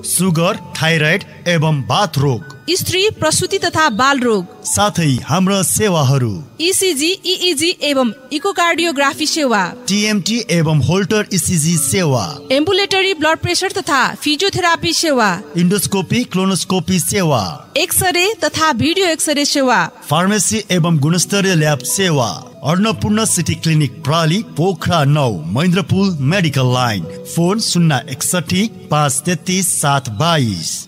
Sugar, thyroid एवं बाथ रोग, स्त्री प्रसूति तथा बाल रोग, साथै हाम्रा सेवाहरू ECG, EEG एवं इकोकार्डियोग्राफी सेवा, TMT एवं होल्टर ECG सेवा, एम्बुलेटरी ब्लड प्रेसर तथा फिजियोथेरापी सेवा, इन्डोस्कोपी, क्लोनोस्कोपी सेवा, एक्सरे तथा भिडियो एक्सरे सेवा, फार्मेसी एवं गुणस्तरीय ल्याब सेवा, अन्नपूर्ण सिटी क्लिनिक प्राली, Pokhara 9, Mahendrapul medical line. Phone 061 533 722।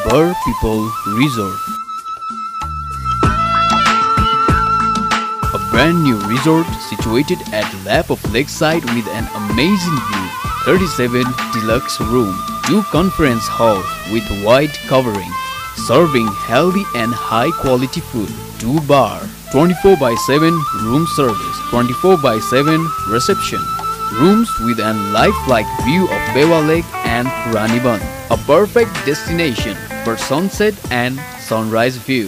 Burr People Resort, a brand new resort situated at lap of lakeside with an amazing view. 37 deluxe room, 2 conference hall with wide covering, serving healthy and high quality food, 2 bar, 24/7 room service, 24/7 reception, rooms with an lifelike view of Bewa Lake and Raniban, a perfect destination for sunset and sunrise view.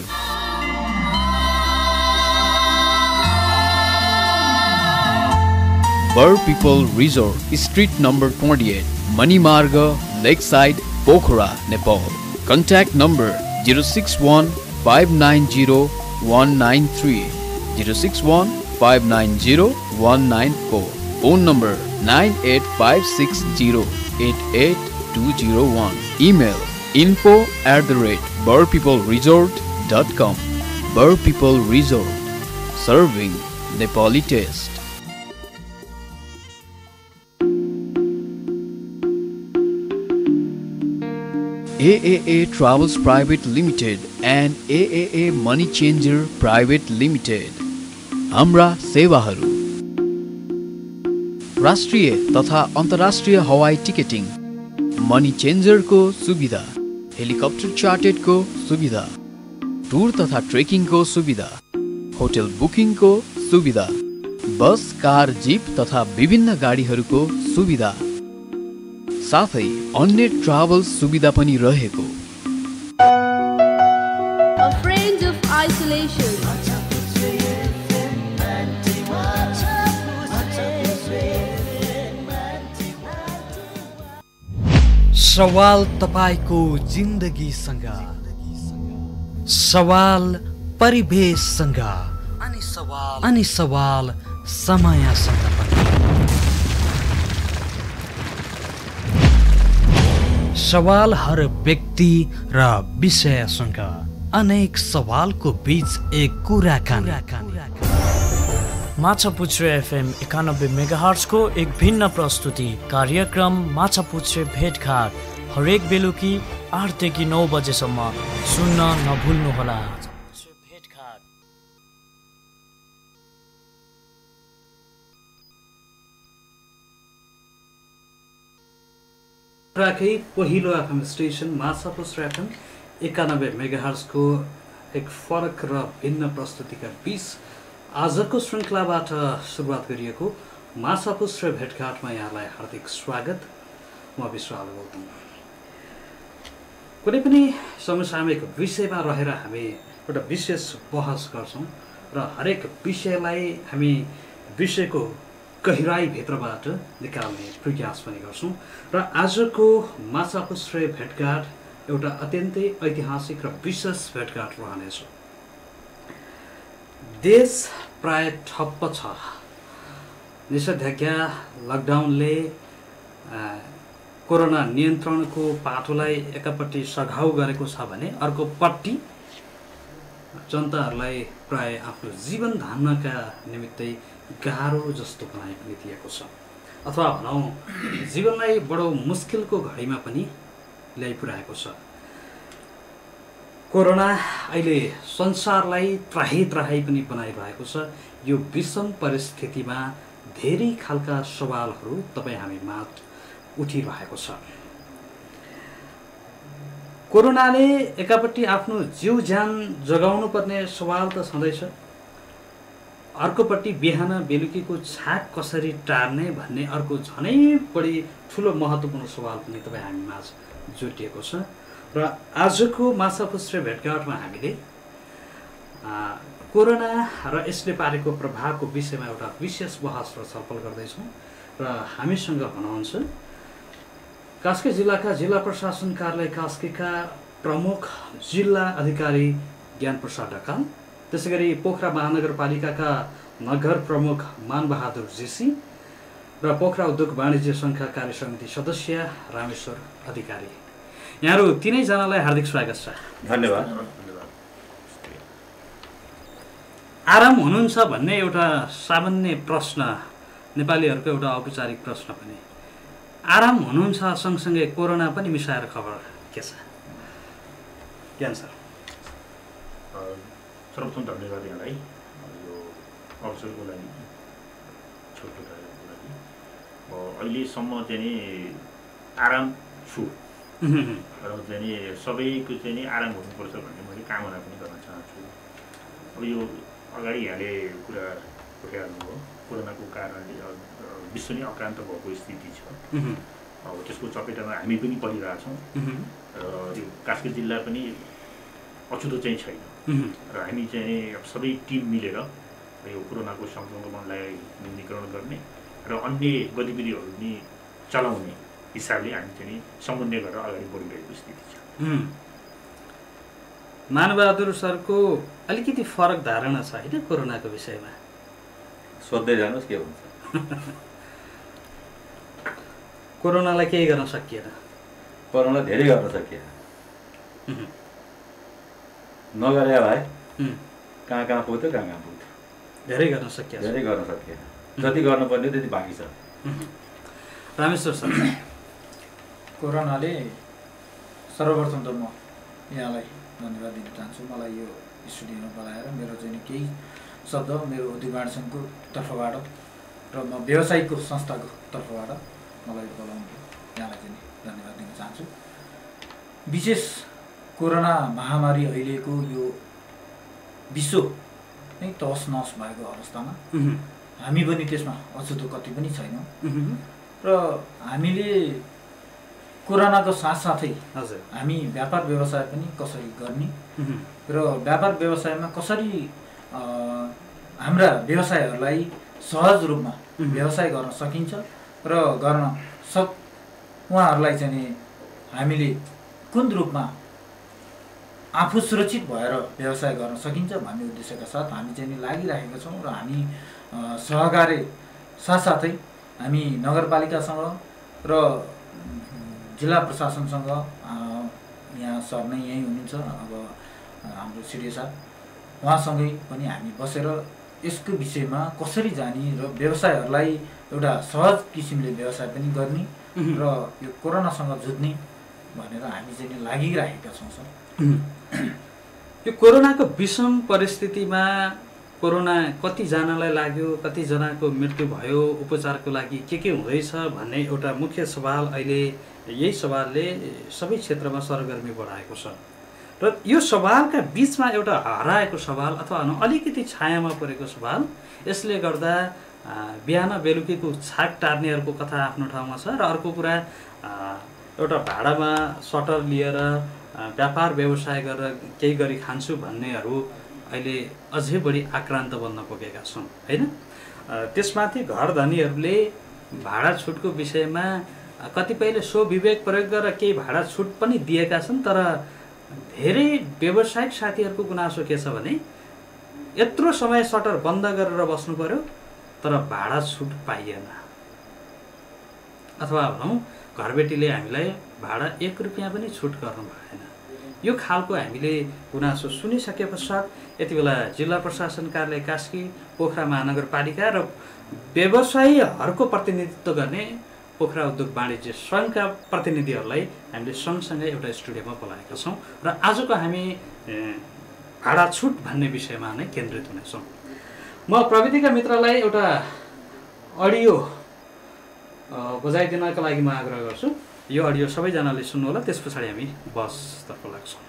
Burr People Resort, street number 28, Manimarga, Lakeside, Pokhara, Nepal. Contact number 061 590 193, 061 590 194. Phone number 98560 88201. Email info@burrpeopleresort.com. Burr People Resort, serving Nepali taste. AAA Travels Private Limited and AAA Money Changer Private Limited. हाम्रा सेवाहरू राष्ट्रिय तथा अन्तर्राष्ट्रिय हवाई ticketing, money चेन्जरको सुविधा, helicopter चार्टरको सुविधा, tour तथा ट्रेकिङको सुविधा, होटल बुकिङको सुविधा, बस, कार, जीप तथा विभिन्न गाडीहरूको सुविधा, साथै अन्य ट्राभल सुविधा पनि रहेको। A friend of isolation. सवाल तपाईको जिन्दगीसँग, सवाल परिवेशसँग, अनि सवाल समयसँग पनि। सवाल हर व्यक्ति र विषयसँग, अनेक सवालको बीच एक कुराकानी। माछापुच्छ्रे FM 91 मेगाहर्ट्ज को एक भिन्न प्रस्तुति कार्यक्रम माछापुच्छ्रे भेटघाट हरेक बेलुकी 8 देखि 9 बजेसम्म सुन्न नभुल्नुहोला। राखी पहिलो FM station Machhapuchchhre FM 91 megahertz को एक फरक र भिन्न प्रस्तुतिका बीच आजको श्रृङ्खलाबाट सुरुवात गरिएको माछापुच्छ्रे भेटघाटमा यहाँलाई हार्दिक स्वागत। म विश्वाल गौतम। कुनै पनि समसामयिक विषयमा रहेर हामी एउटा विशेष बहस गर्छौँ र हरेक विषयलाई हामी विषयको गहिराईभित्रबाट निकाल्ने प्रयास पनि गर्छौँ र आजको माछापुच्छ्रे भेटघाट एउटा अत्यन्तै ऐतिहासिक र विशेष भेटघाट रहनेछ। देश प्राय ठप्प छ। निषेधाज्ञा लकडाउनले कोरोना नियन्त्रणको पाटोलाई एकापट्टि सघाउ गरेको छ भने अर्कोपट्टि जनताहरूलाई प्राय आफ्नो जीवन धान्नका निमित्तै गाह्रो जस्तो बनाइ पनि दिएको छ, अथवा भनौँ जीवनलाई बडो मुस्किलको घडीमा पनि ल्याइपुर्याएको छ। कोरोना अहिले संसारलाई त्राही पनि बनाइरहेको छ। यो विषम परिस्थितिमा धेरै खालका सवालहरू तपाईँ हामी माझ उठिरहेको छ। कोरोनाले एकापट्टि आफ्नो जीव ज्यान जोगाउनु पर्ने सवाल त छँदैछ, अर्कोपट्टि बिहान बेलुकीको छाक कसरी टार्ने भन्ने अर्को झनै बढी ठुलो महत्त्वपूर्ण सवाल पनि तपाईँ हामी माझ जुटिएको छ। र आजको माछापुच्छ्रे भेटघाटमा हामीले कोरोना र यसले पारेको प्रभावको विषयमा एउटा विशेष बहस र छलफल गर्दैछौँ र हामीसँग हुनुहुन्छ कास्की जिल्लाका जिल्ला प्रशासन कार्यालय कास्कीका प्रमुख जिल्ला अधिकारी ज्ञान प्रसाद ढकाल, त्यसै गरी पोखरा महानगरपालिकाका नगर प्रमुख मानबहादुर जेसी र पोखरा उद्योग वाणिज्य सङ्घका कार्य समिति सदस्य रामेश्वर अधिकारी। यहाँहरू तीनैजनालाई हार्दिक स्वागत छ। धन्यवाद। आराम हुनुहुन्छ भन्ने एउटा सामान्य प्रश्न, नेपालीहरूको एउटा औपचारिक प्रश्न पनि। आराम हुनुहुन्छ सँगसँगै कोरोना पनि मिसाएर खबर के छ? ज्ञान सर। सर्वप्रथम धन्यवाद यहाँलाई यो अवसरको लागि, छोटो कार्यको लागि। अहिलेसम्म चाहिँ नि आराम छु र चाहिँ नि सबैको चाहिँ नि आराम हुनुपर्छ भन्ने मैले कामना पनि गर्न चाहन्छु। अब यो अगाडि यहाँले कुरा उठाइहाल्नुभयो, कोरोनाको कारणले विश्व नै अक्रान्त भएको स्थिति छ। अब त्यसको चपेटामा हामी पनि परिरहेछौँ र यो कास्की जिल्ला पनि अछुतो चाहिँ छैन र हामी चाहिँ अब सबै टिम मिलेर यो कोरोनाको सङ्क्रमणलाई न्यूनीकरण गर्ने र अन्य गतिविधिहरू पनि चलाउने हिसाबले हामी चाहिँ समन्वय गरेर अगाडि बढिरहेको स्थिति छ। मानबहादुर सरको अलिकति फरक धारणा छ होइन कोरोनाको विषयमा? सोध्दै जानुहोस् के भन्छ। कोरोनालाई केही गर्न सकिएन? कोरोनालाई धेरै गर्न सकिएन, नगरे भाइ कहाँ कहाँ पुग्थ्यो, कहाँ कहाँ पुग्थ्यो। धेरै गर्न सकिएन, धेरै गर्न सकिएन। जति गर्नुपर्ने त्यति बाँकी छ। रामेश्वर सर, कोरोनाले सर्वप्रथम त म यहाँलाई धन्यवाद दिन चाहन्छु। मलाई यो स्टुडियोमा बोलाएर मेरो चाहिँ केही शब्द मेरो उद्योग वाणिज्य सङ्घको तर्फबाट र म व्यावसायिकको संस्थाको तर्फबाट मलाई बोलाउनु यहाँलाई चाहिँ धन्यवाद दिन चाहन्छु। विशेष कोरोना महामारी अहिलेको यो विश्व नै तहस नहस भएको अवस्थामा हामी पनि त्यसमा अछुतो कति पनि छैनौँ र हामीले कोरोनाको साथसाथै हामी व्यापार व्यवसाय पनि कसरी गर्ने र व्यापार व्यवसायमा कसरी हाम्रा व्यवसायहरूलाई सहज रूपमा व्यवसाय गर्न सकिन्छ र गर्न उहाँहरूलाई चाहिँ हामीले कुन रूपमा आफू सुरक्षित भएर व्यवसाय गर्न सकिन्छ भन्ने उद्देश्यका साथ हामी चाहिँ लागिरहेका छौँ र हामी सहकारी साथसाथै हामी नगरपालिकासँग र जिल्ला प्रशासनसँग यहाँ सर नै यहीँ हुनुहुन्छ, अब हाम्रो सिडिओ साहब उहाँसँगै पनि हामी बसेर यसको विषयमा कसरी जाने र व्यवसायहरूलाई एउटा सहज किसिमले व्यवसाय पनि गर्ने र यो कोरोनासँग जुझ्ने भनेर हामी चाहिँ लागिरहेका छौँ सर। यो कोरोनाको विषम परिस्थितिमा कोरोना कतिजनालाई लाग्यो, कतिजनाको मृत्यु भयो, उपचारको लागि के हुँदैछ भन्ने एउटा मुख्य सवाल अहिले यही सवालले सबै क्षेत्रमा सरगर्मी बढाएको छ र यो सवालका बिचमा एउटा हराएको सवाल अथवा अलिकति छायामा परेको सवाल, यसले गर्दा बिहान बेलुकीको छाक टार्नेहरूको कथा आफ्नो ठाउँमा छ र अर्को कुरा एउटा भाडामा सटर लिएर व्यापार व्यवसाय गरेर केही गरी खान्छु भन्नेहरू अहिले अझै बढी आक्रान्त बन्न पुगेका छन् होइन। त्यसमाथि घर धनीहरूले भाडा छुटको विषयमा कतिपयले स्वविवेक प्रयोग गरेर केही भाडा छुट पनि दिएका छन्, तर धेरै व्यावसायिक साथीहरूको गुनासो के छ भने यत्रो समय सटर बन्द गरेर बस्नु पर्यो तर भाडा छुट पाइएन, अथवा भनौँ घरबेटीले हामीलाई भाडा 1 रुपियाँ पनि छुट गर्नु भएन। यो खालको हामीले गुनासो सुनिसके पश्चात यति बेला जिल्ला प्रशासन कार्यालय कास्की, पोखरा महानगरपालिका र व्यवसायीहरूको प्रतिनिधित्व गर्ने पोखरा उद्योग वाणिज्य सङ्घका प्रतिनिधिहरूलाई हामीले सँगसँगै एउटा स्टुडियोमा बोलाएका छौँ र आजको हामी भाडा छुट भन्ने विषयमा नै केन्द्रित हुनेछौँ। म प्रविधिका मित्रलाई एउटा अडियो बजाइदिनका लागि म आग्रह गर्छु। यो अडियो सबैजनाले सुन्नु होला, त्यस पछाडि हामी बसतर्फ लाग्छौँ।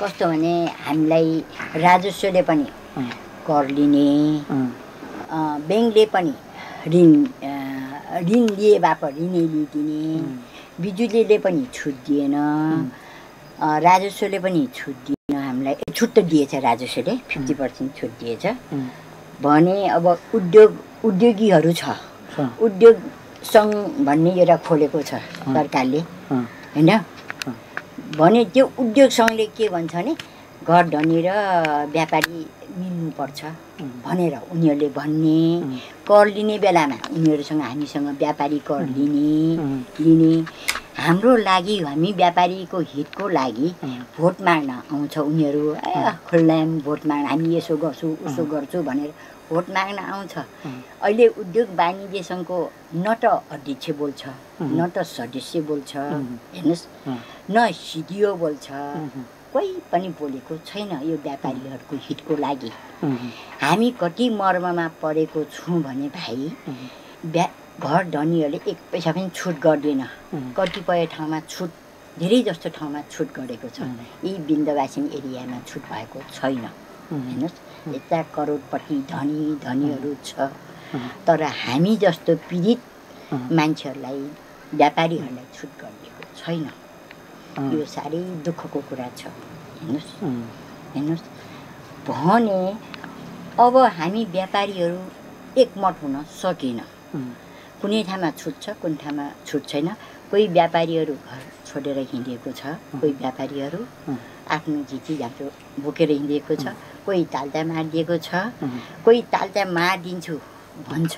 कस्तो भने हामीलाई राजस्वले पनि कर लिने, ब्याङ्कले पनि ऋण लिए बापत ऋणै लिइदिने, बिजुलीले पनि छुट दिएन, राजस्वले पनि छुट दिएन हामीलाई। छुट त दिएछ राजस्वले 50% छुट दिएछ भने अब उद्योगीहरू छ उद्योग सङ्घ भन्ने एउटा खोलेको छ सरकारले होइन भने त्यो उद्योग सङ्घले के भन्छ भने घर धनी र व्यापारी मिल्नुपर्छ भनेर उनीहरूले भन्ने कर लिने बेलामा उनीहरूसँग हामीसँग व्यापारी कर लिने हाम्रो लागि हामी व्यापारीको हितको लागि भोट माग्न आउँछ उनीहरू खुल्लाम भोट माग्न हामी यसो गर्छु उसो गर्छु भनेर भोट माग्न आउँछ अहिले उद्योग वाणिज्य सङ्घको न त अध्यक्ष बोल्छ न त सदस्य बोल्छ हेर्नुहोस् न सिडिओ बोल्छ कोही पनि बोलेको छैन यो व्यापारीहरूको हितको लागि हामी कति मर्ममा परेको छौँ भने भाइ घर धनीहरूले एक पैसा पनि छुट गर्दैन कतिपय ठाउँमा छुट धेरै जस्तो ठाउँमा छुट गरेको छ यी विन्ध्यवासिनी एरियामा छुट भएको छैन हेर्नुहोस् यता करोडपति धनीहरू छ तर हामी जस्तो पीडित मान्छेहरूलाई व्यापारीहरूलाई छुट गरिएको छैन यो साह्रै दुःखको कुरा छ हेर्नुहोस् भने अब हामी व्यापारीहरू एकमत हुन सकेन कुनै ठाउँमा छुट छ कुनै ठाउँमा छुट छैन कोही व्यापारीहरू घर छोडेर हिँडेको छ कोही व्यापारीहरू आफ्नो झिटी झाँचो बोकेर हिँडेको छ कोही तालता मारिदिएको छ कोही तालता मारिदिन्छु भन्छ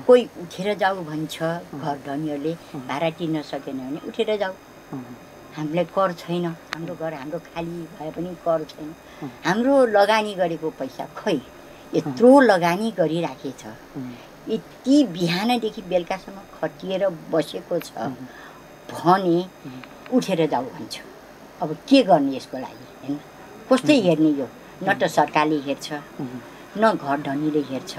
कोही उठेर जाऊ भन्छ घर धनीहरूले भाडा तिर्न सकेन भने उठेर जाऊ हामीलाई कर छैन हाम्रो घर हाम्रो खाली भए पनि कर छैन हाम्रो लगानी गरेको पैसा खै यत्रो लगानी गरिराखेछ यति बिहानदेखि बेलुकासम्म खटिएर बसेको छ भने उठेर जाऊ भन्छ अब के गर्ने यसको लागि होइन कस्तै हेर्ने यो न त सरकारले हेर्छ न घर धनीले हेर्छ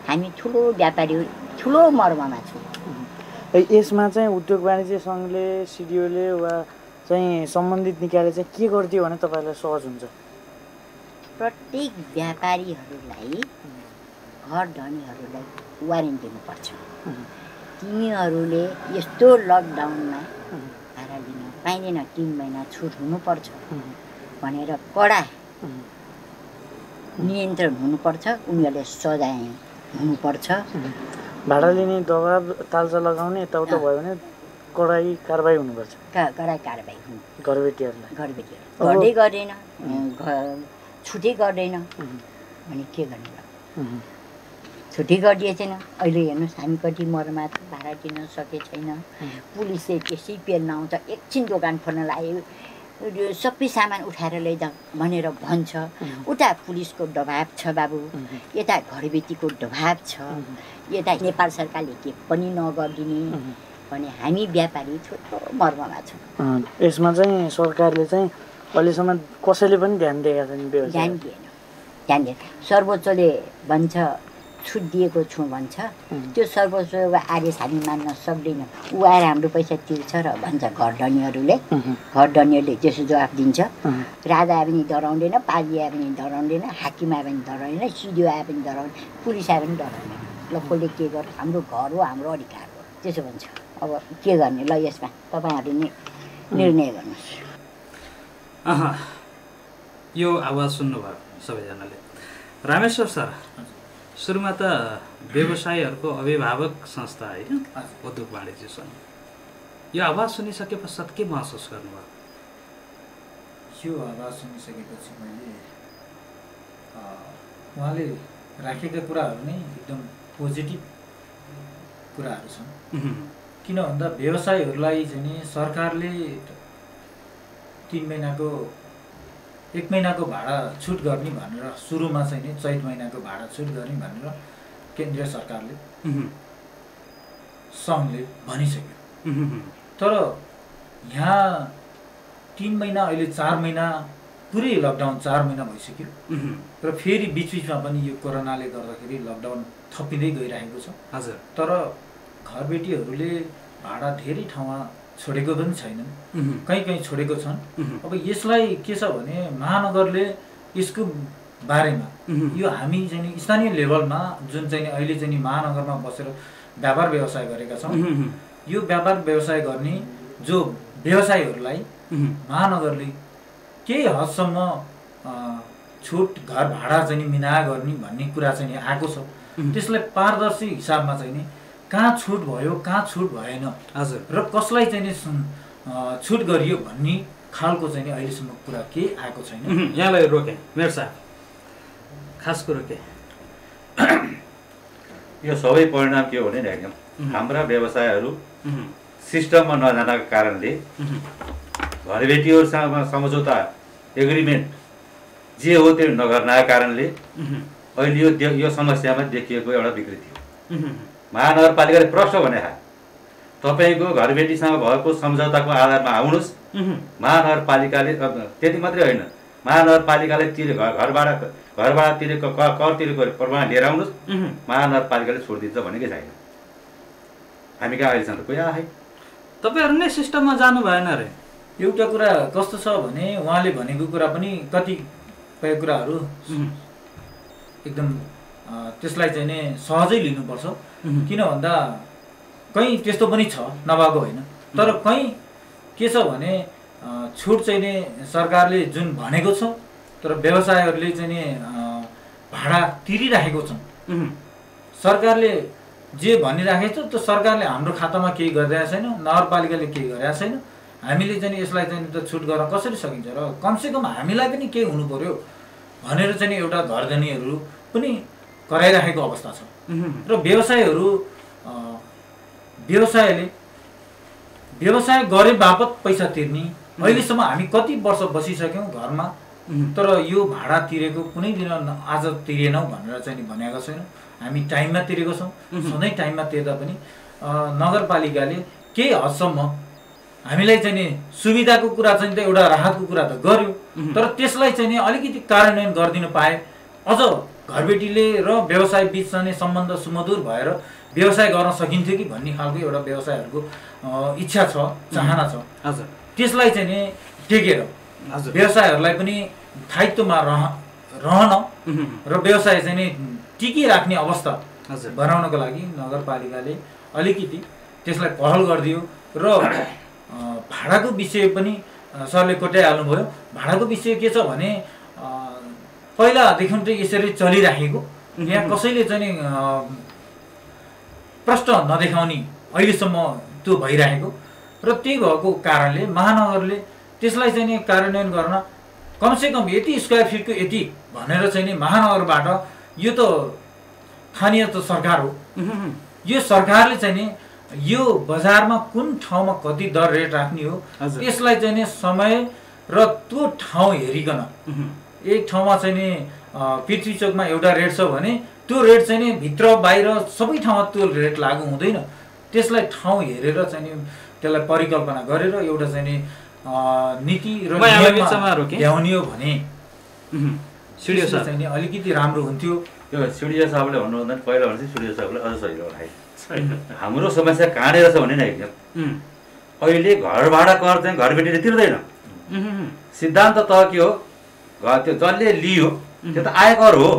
हामी ठुलो व्यापारी ठुलो मर्ममा छौँ यसमा चाहिँ उद्योग वाणिज्य सङ्घले सिडिओले वा चाहिँ सम्बन्धित निकायले चाहिँ के गरिदियो भने तपाईँलाई सहज हुन्छ प्रत्येक व्यापारीहरूलाई घर धनीहरूलाई वारेन्ट दिनुपर्छ तिमीहरूले यस्तो लकडाउनमा भाडा लिन पाइँदैन 3 महिना छुट हुनुपर्छ भनेर कडा नियन्त्रण हुनुपर्छ उनीहरूले सजाय हुनुपर्छ भाडा लिने दबाब तालचा लगाउने यताउता भयो भने कडा कारबाही हुनुपर्छ कडा कारबाही हुनु घरबेटीहरूलाई गर्दै गर्दैन छुटै गर्दैन भने के गर्ने छुट्टी गरिदिएछैन अहिले हेर्नुहोस् हामी कति मरमा भाडा तिर्न सके छैन पुलिसले त्यसै पेल्न आउँछ एकछिन दोकान खोल्न लाग्यो सबै सामान उठाएर लैजाऊ भनेर भन्छ उता पुलिसको दबाब छ बाबु यता घरबेटीको दबाब छ यता नेपाल सरकारले के पनि नगरिदिने भने हामी व्यापारी थुप्रो मर्ममा छौँ यसमा चाहिँ सरकारले चाहिँ अहिलेसम्म कसैले पनि ध्यान दिएका छैन ध्यान दिएन सर्वोच्चले भन्छ छुट दिएको छु भन्छ त्यो सर्वोच्चको आदेश हामी मान्न सक्दैनौँ ऊ आएर हाम्रो पैसा तिर्छ र भन्छ घर धनीहरूले त्यसो जवाफ दिन्छ राजा आए पनि डराउँदैन पाजी आए पनि डराउँदैन हाकिम आए पनि डराउँदैन सिडिओ आए पनि डराउँदैन पुलिस आए पनि डराउँदैन ल कसले के गर्छ हाम्रो घर हो हाम्रो अधिकार हो त्यसो भन्छ अब के गर्ने ल यसमा तपाईँहरूले नै निर्णय गर्नुहोस् यो आवाज सुन्नुभयो सबैजनाले रामेश्वर सर सुरुमा त व्यवसायीहरूको अभिभावक संस्था होइन उद्योग वाणिज्य सङ्घ यो आवाज सुनिसके पश्चात के महसुस गर्नुभयो यो आवाज सुनिसकेपछि मैले उहाँले राखेका कुराहरू नै एकदम पोजिटिभ कुराहरू छन् किन भन्दा व्यवसायीहरूलाई चाहिँ नि सरकारले 1 महिनाको भाडा छुट गर्ने भनेर सुरुमा चाहिँ नि चैत महिनाको भाडा छुट गर्ने भनेर केन्द्रीय सरकारले सङ्घले भनिसक्यो तर यहाँ 3 महिना अहिले 4 महिना पुरै लकडाउन 4 महिना भइसक्यो र फेरि बिचबिचमा पनि यो कोरोनाले गर्दाखेरि लकडाउन थपिँदै गइरहेको छ हजुर तर घरबेटीहरूले भाडा धेरै ठाउँमा छोडेको पनि छैनन् कहीँ छोडेको छन् अब यसलाई के छ भने महानगरले यसको बारेमा यो हामी चाहिँ स्थानीय लेभलमा जुन चाहिँ अहिले चाहिँ महानगरमा बसेर व्यापार व्यवसाय गरेका छौँ यो व्यापार व्यवसाय गर्ने जो व्यवसायीहरूलाई महानगरले केही हदसम्म छुट घर भाडा चाहिँ नि मिना गर्ने भन्ने कुरा चाहिँ नि आएको छ। त्यसलाई पारदर्शी हिसाबमा चाहिँ नि कहाँ छुट भयो कहाँ छुट भएन हजुर र कसलाई चाहिँ नि छुट गरियो भन्ने खालको चाहिँ नि अहिलेसम्म कुरा केही आएको छैन। यहाँलाई रोके मेयर साहब खास कुरो के यो सबै परिणाम के हो भने नि हाम्रा व्यवसायहरू सिस्टममा नजानको कारणले घरबेटीहरूसँग सम्झौता एग्रिमेन्ट जे हो त्यो नगर्नका कारणले अहिले यो समस्यामा देखिएको एउटा विकृति हो। महानगरपालिकाले प्रश्न भने तपाईँको घरबेटीसँग भएको सम्झौताको आधारमा आउनुहोस्, महानगरपालिकाले त्यति मात्रै होइन महानगरपालिकाले घरबाट तिरेको कर तिरेको प्रमाण लिएर आउनुहोस्, महानगरपालिकाले छोडिदिन्छ भनेकै छैन। हामी कहाँ अहिलेसम्म त कोही आए तपाईँहरू नै सिस्टममा जानु भएन अरे। एउटा कुरा कस्तो छ भने उहाँले भनेको कुरा पनि कतिपय कुराहरू एकदम त्यसलाई चाहिँ नि सहजै लिनुपर्छ। किन भन्दा कहीँ त्यस्तो पनि छ नभएको होइन, तर कहीँ के छ भने छुट चाहिँ नि सरकारले जुन भनेको छ तर व्यवसायहरूले चाहिँ नि भाडा तिरिराखेको छन्। सरकारले जे भनिराखेको छ त्यो सरकारले हाम्रो खातामा केही गरिरहेको छैन, नगरपालिकाले केही गरेको छैन। हामीले चाहिँ यसलाई चाहिँ त छुट गर्न कसरी सकिन्छ र कमसेकम हामीलाई पनि केही हुनु पर्यो भनेर चाहिँ एउटा घरधनीहरू पनि कराइराखेको अवस्था छ। र व्यवसाय गरे बापत पैसा तिर्ने अहिलेसम्म हामी कति वर्ष बसिसक्यौँ घरमा, तर यो भाडा तिरेको कुनै दिन आज तिरेनौँ भनेर चाहिँ नि भनेको छैन। हामी टाइममा तिरेको छौँ, सधैँ टाइममा तिर्दा पनि नगरपालिकाले केही हदसम्म हामीलाई चाहिँ नि सुविधाको कुरा चाहिँ त एउटा राहतको कुरा त गर्यो, तर त्यसलाई चाहिँ नि अलिकति कार्यान्वयन गरिदिनु पाए अझ घरबेटीले र व्यवसाय बिच चाहिँ सम्बन्ध सुमधुर भएर व्यवसाय गर्न सकिन्थ्यो कि भन्ने खालको एउटा व्यवसायहरूको इच्छा छ, चाहना छ। हजुर त्यसलाई चाहिँ नि टेकेर व्यवसायहरूलाई पनि स्थायित्वमा रहन र व्यवसाय चाहिँ नि टिकिराख्ने अवस्था बनाउनको लागि नगरपालिकाले अलिकति त्यसलाई पहल गरिदियो। र भाडाको विषय पनि सरले कोट्याइहाल्नुभयो। भाडाको विषय के छ भने पहिलादेखि चाहिँ यसरी चलिराखेको, यहाँ कसैले चाहिँ प्रश्न नदेखाउने अहिलेसम्म त्यो भइरहेको र त्यही भएको कारणले महानगरले त्यसलाई चाहिँ नि कार्यान्वयन गर्न कमसेकम यति स्क्वायर फिटको यति भनेर चाहिँ नि महानगरबाट यो त स्थानीय त सरकार हो, यो सरकारले चाहिँ नि यो बजारमा कुन ठाउँमा कति दर रेट राख्ने हो यसलाई चाहिँ नि समय र त्यो ठाउँ हेरिकन एक ठाउँमा चाहिँ नि पृथ्वी चोकमा एउटा रेट छ भने त्यो रेट चाहिँ नि भित्र बाहिर सबै ठाउँमा त्यो रेट लागू हुँदैन। त्यसलाई ठाउँ हेरेर चाहिँ नि त्यसलाई परिकल्पना गरेर एउटा चाहिँ नि नीति र ल्याउने हो भने चाहिँ नि अलिकति राम्रो हुन्थ्यो। यो सिडिओ साहबले भन्नुभन्दा पहिला भने चाहिँ सिडिओ साहबले अझ सही लगाए। हाम्रो समस्या कहाँनिर छ भने नि एकदम अहिले घर भाडा कर चाहिँ घरबेटीले तिर्दैन। सिद्धान्त त के हो, त्यो जसले लियो त्यो त आयकर हो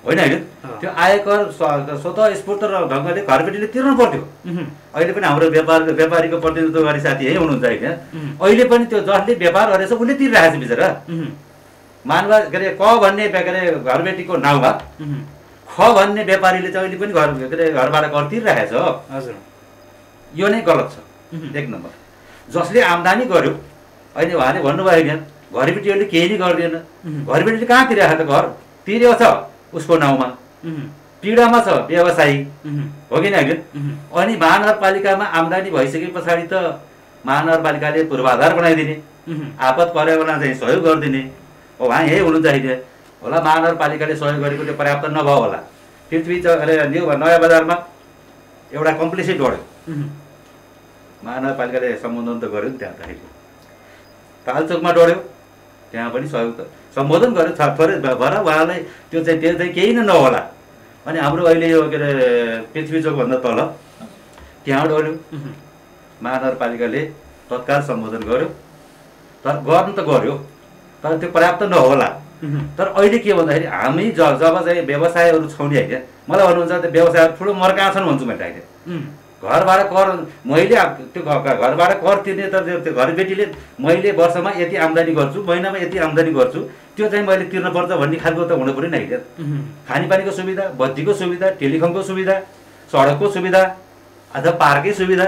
होइन होइन, त्यो आयकर स्वतः स्फूर्त ढङ्गले घरबेटीले तिर्नु पर्थ्यो। अहिले पनि हाम्रो व्यापारीको प्रतिनिधित्व गर्ने साथी यही हुनुहुन्छ होइन, अहिले पनि त्यो जसले व्यापार गरेछ उसले तिरिरहेको छ बिचरा। मानवा के अरे क भन्ने के अरे घरबेटीको नाउँमा ख भन्ने व्यापारीले चाहिँ अहिले पनि घरबाट कर तिरिरहेको छ। हजुर यो नै गलत छ एक नम्बर। जसले आम्दानी गर्यो अहिले उहाँले भन्नुभयो यहाँ घरबेटीहरूले केही नै गर्दैन, घरबेटीले कहाँ तिरेको त घर तिरेको छ उसको नाउँमा, पीडामा छ व्यवसायी हो कि होइन। अनि महानगरपालिकामा आम्दानी भइसके पछाडि त महानगरपालिकाले पूर्वाधार बनाइदिने, आपत पर्यावरण चाहिँ सहयोग गरिदिने। उहाँ यही हुनु चाहिने होला, महानगरपालिकाले सहयोग गरेको त्यो पर्याप्त नभयो होला। पृथ्वी नयाँ बजारमा एउटा कम्प्लेक्सै डढ्यो, महानगरपालिकाले सम्बोधन त गर्यो नि, त्यहाँ राखेको तालचोकमा डढ्यो, त्यहाँ पनि सहयोग सम्बोधन गर्यो थोरै भएर उहाँलाई त्यो चाहिँ केही नै नहोला। अनि हाम्रो अहिले यो के अरे पृथ्वी चोकभन्दा तल त्यहाँ डढ्यो, महानगरपालिकाले तत्काल सम्बोधन गर्यो, तर गर्नु त गर्यो तर त्यो पर्याप्त नहोला। तर अहिले के भन्दाखेरि हामी जब चाहिँ व्यवसायहरू छौँ नि होइन, मलाई भन्नुहुन्छ त्यो व्यवसायहरू ठुलो मर्का छन् भन्छु मैले होइन। घरबाट कर मैले त्यो घरबाट कर तिर्ने त त्यो घरबेटीले मैले वर्षमा यति आम्दानी गर्छु महिनामा यति आम्दानी गर्छु त्यो चाहिँ मैले तिर्नुपर्छ भन्ने खालको त हुनु पऱ्यो नि हैन खानेपानीको सुविधा बत्तीको सुविधा टेलिकमको सुविधा सडकको सुविधा अथवा पार्कै सुविधा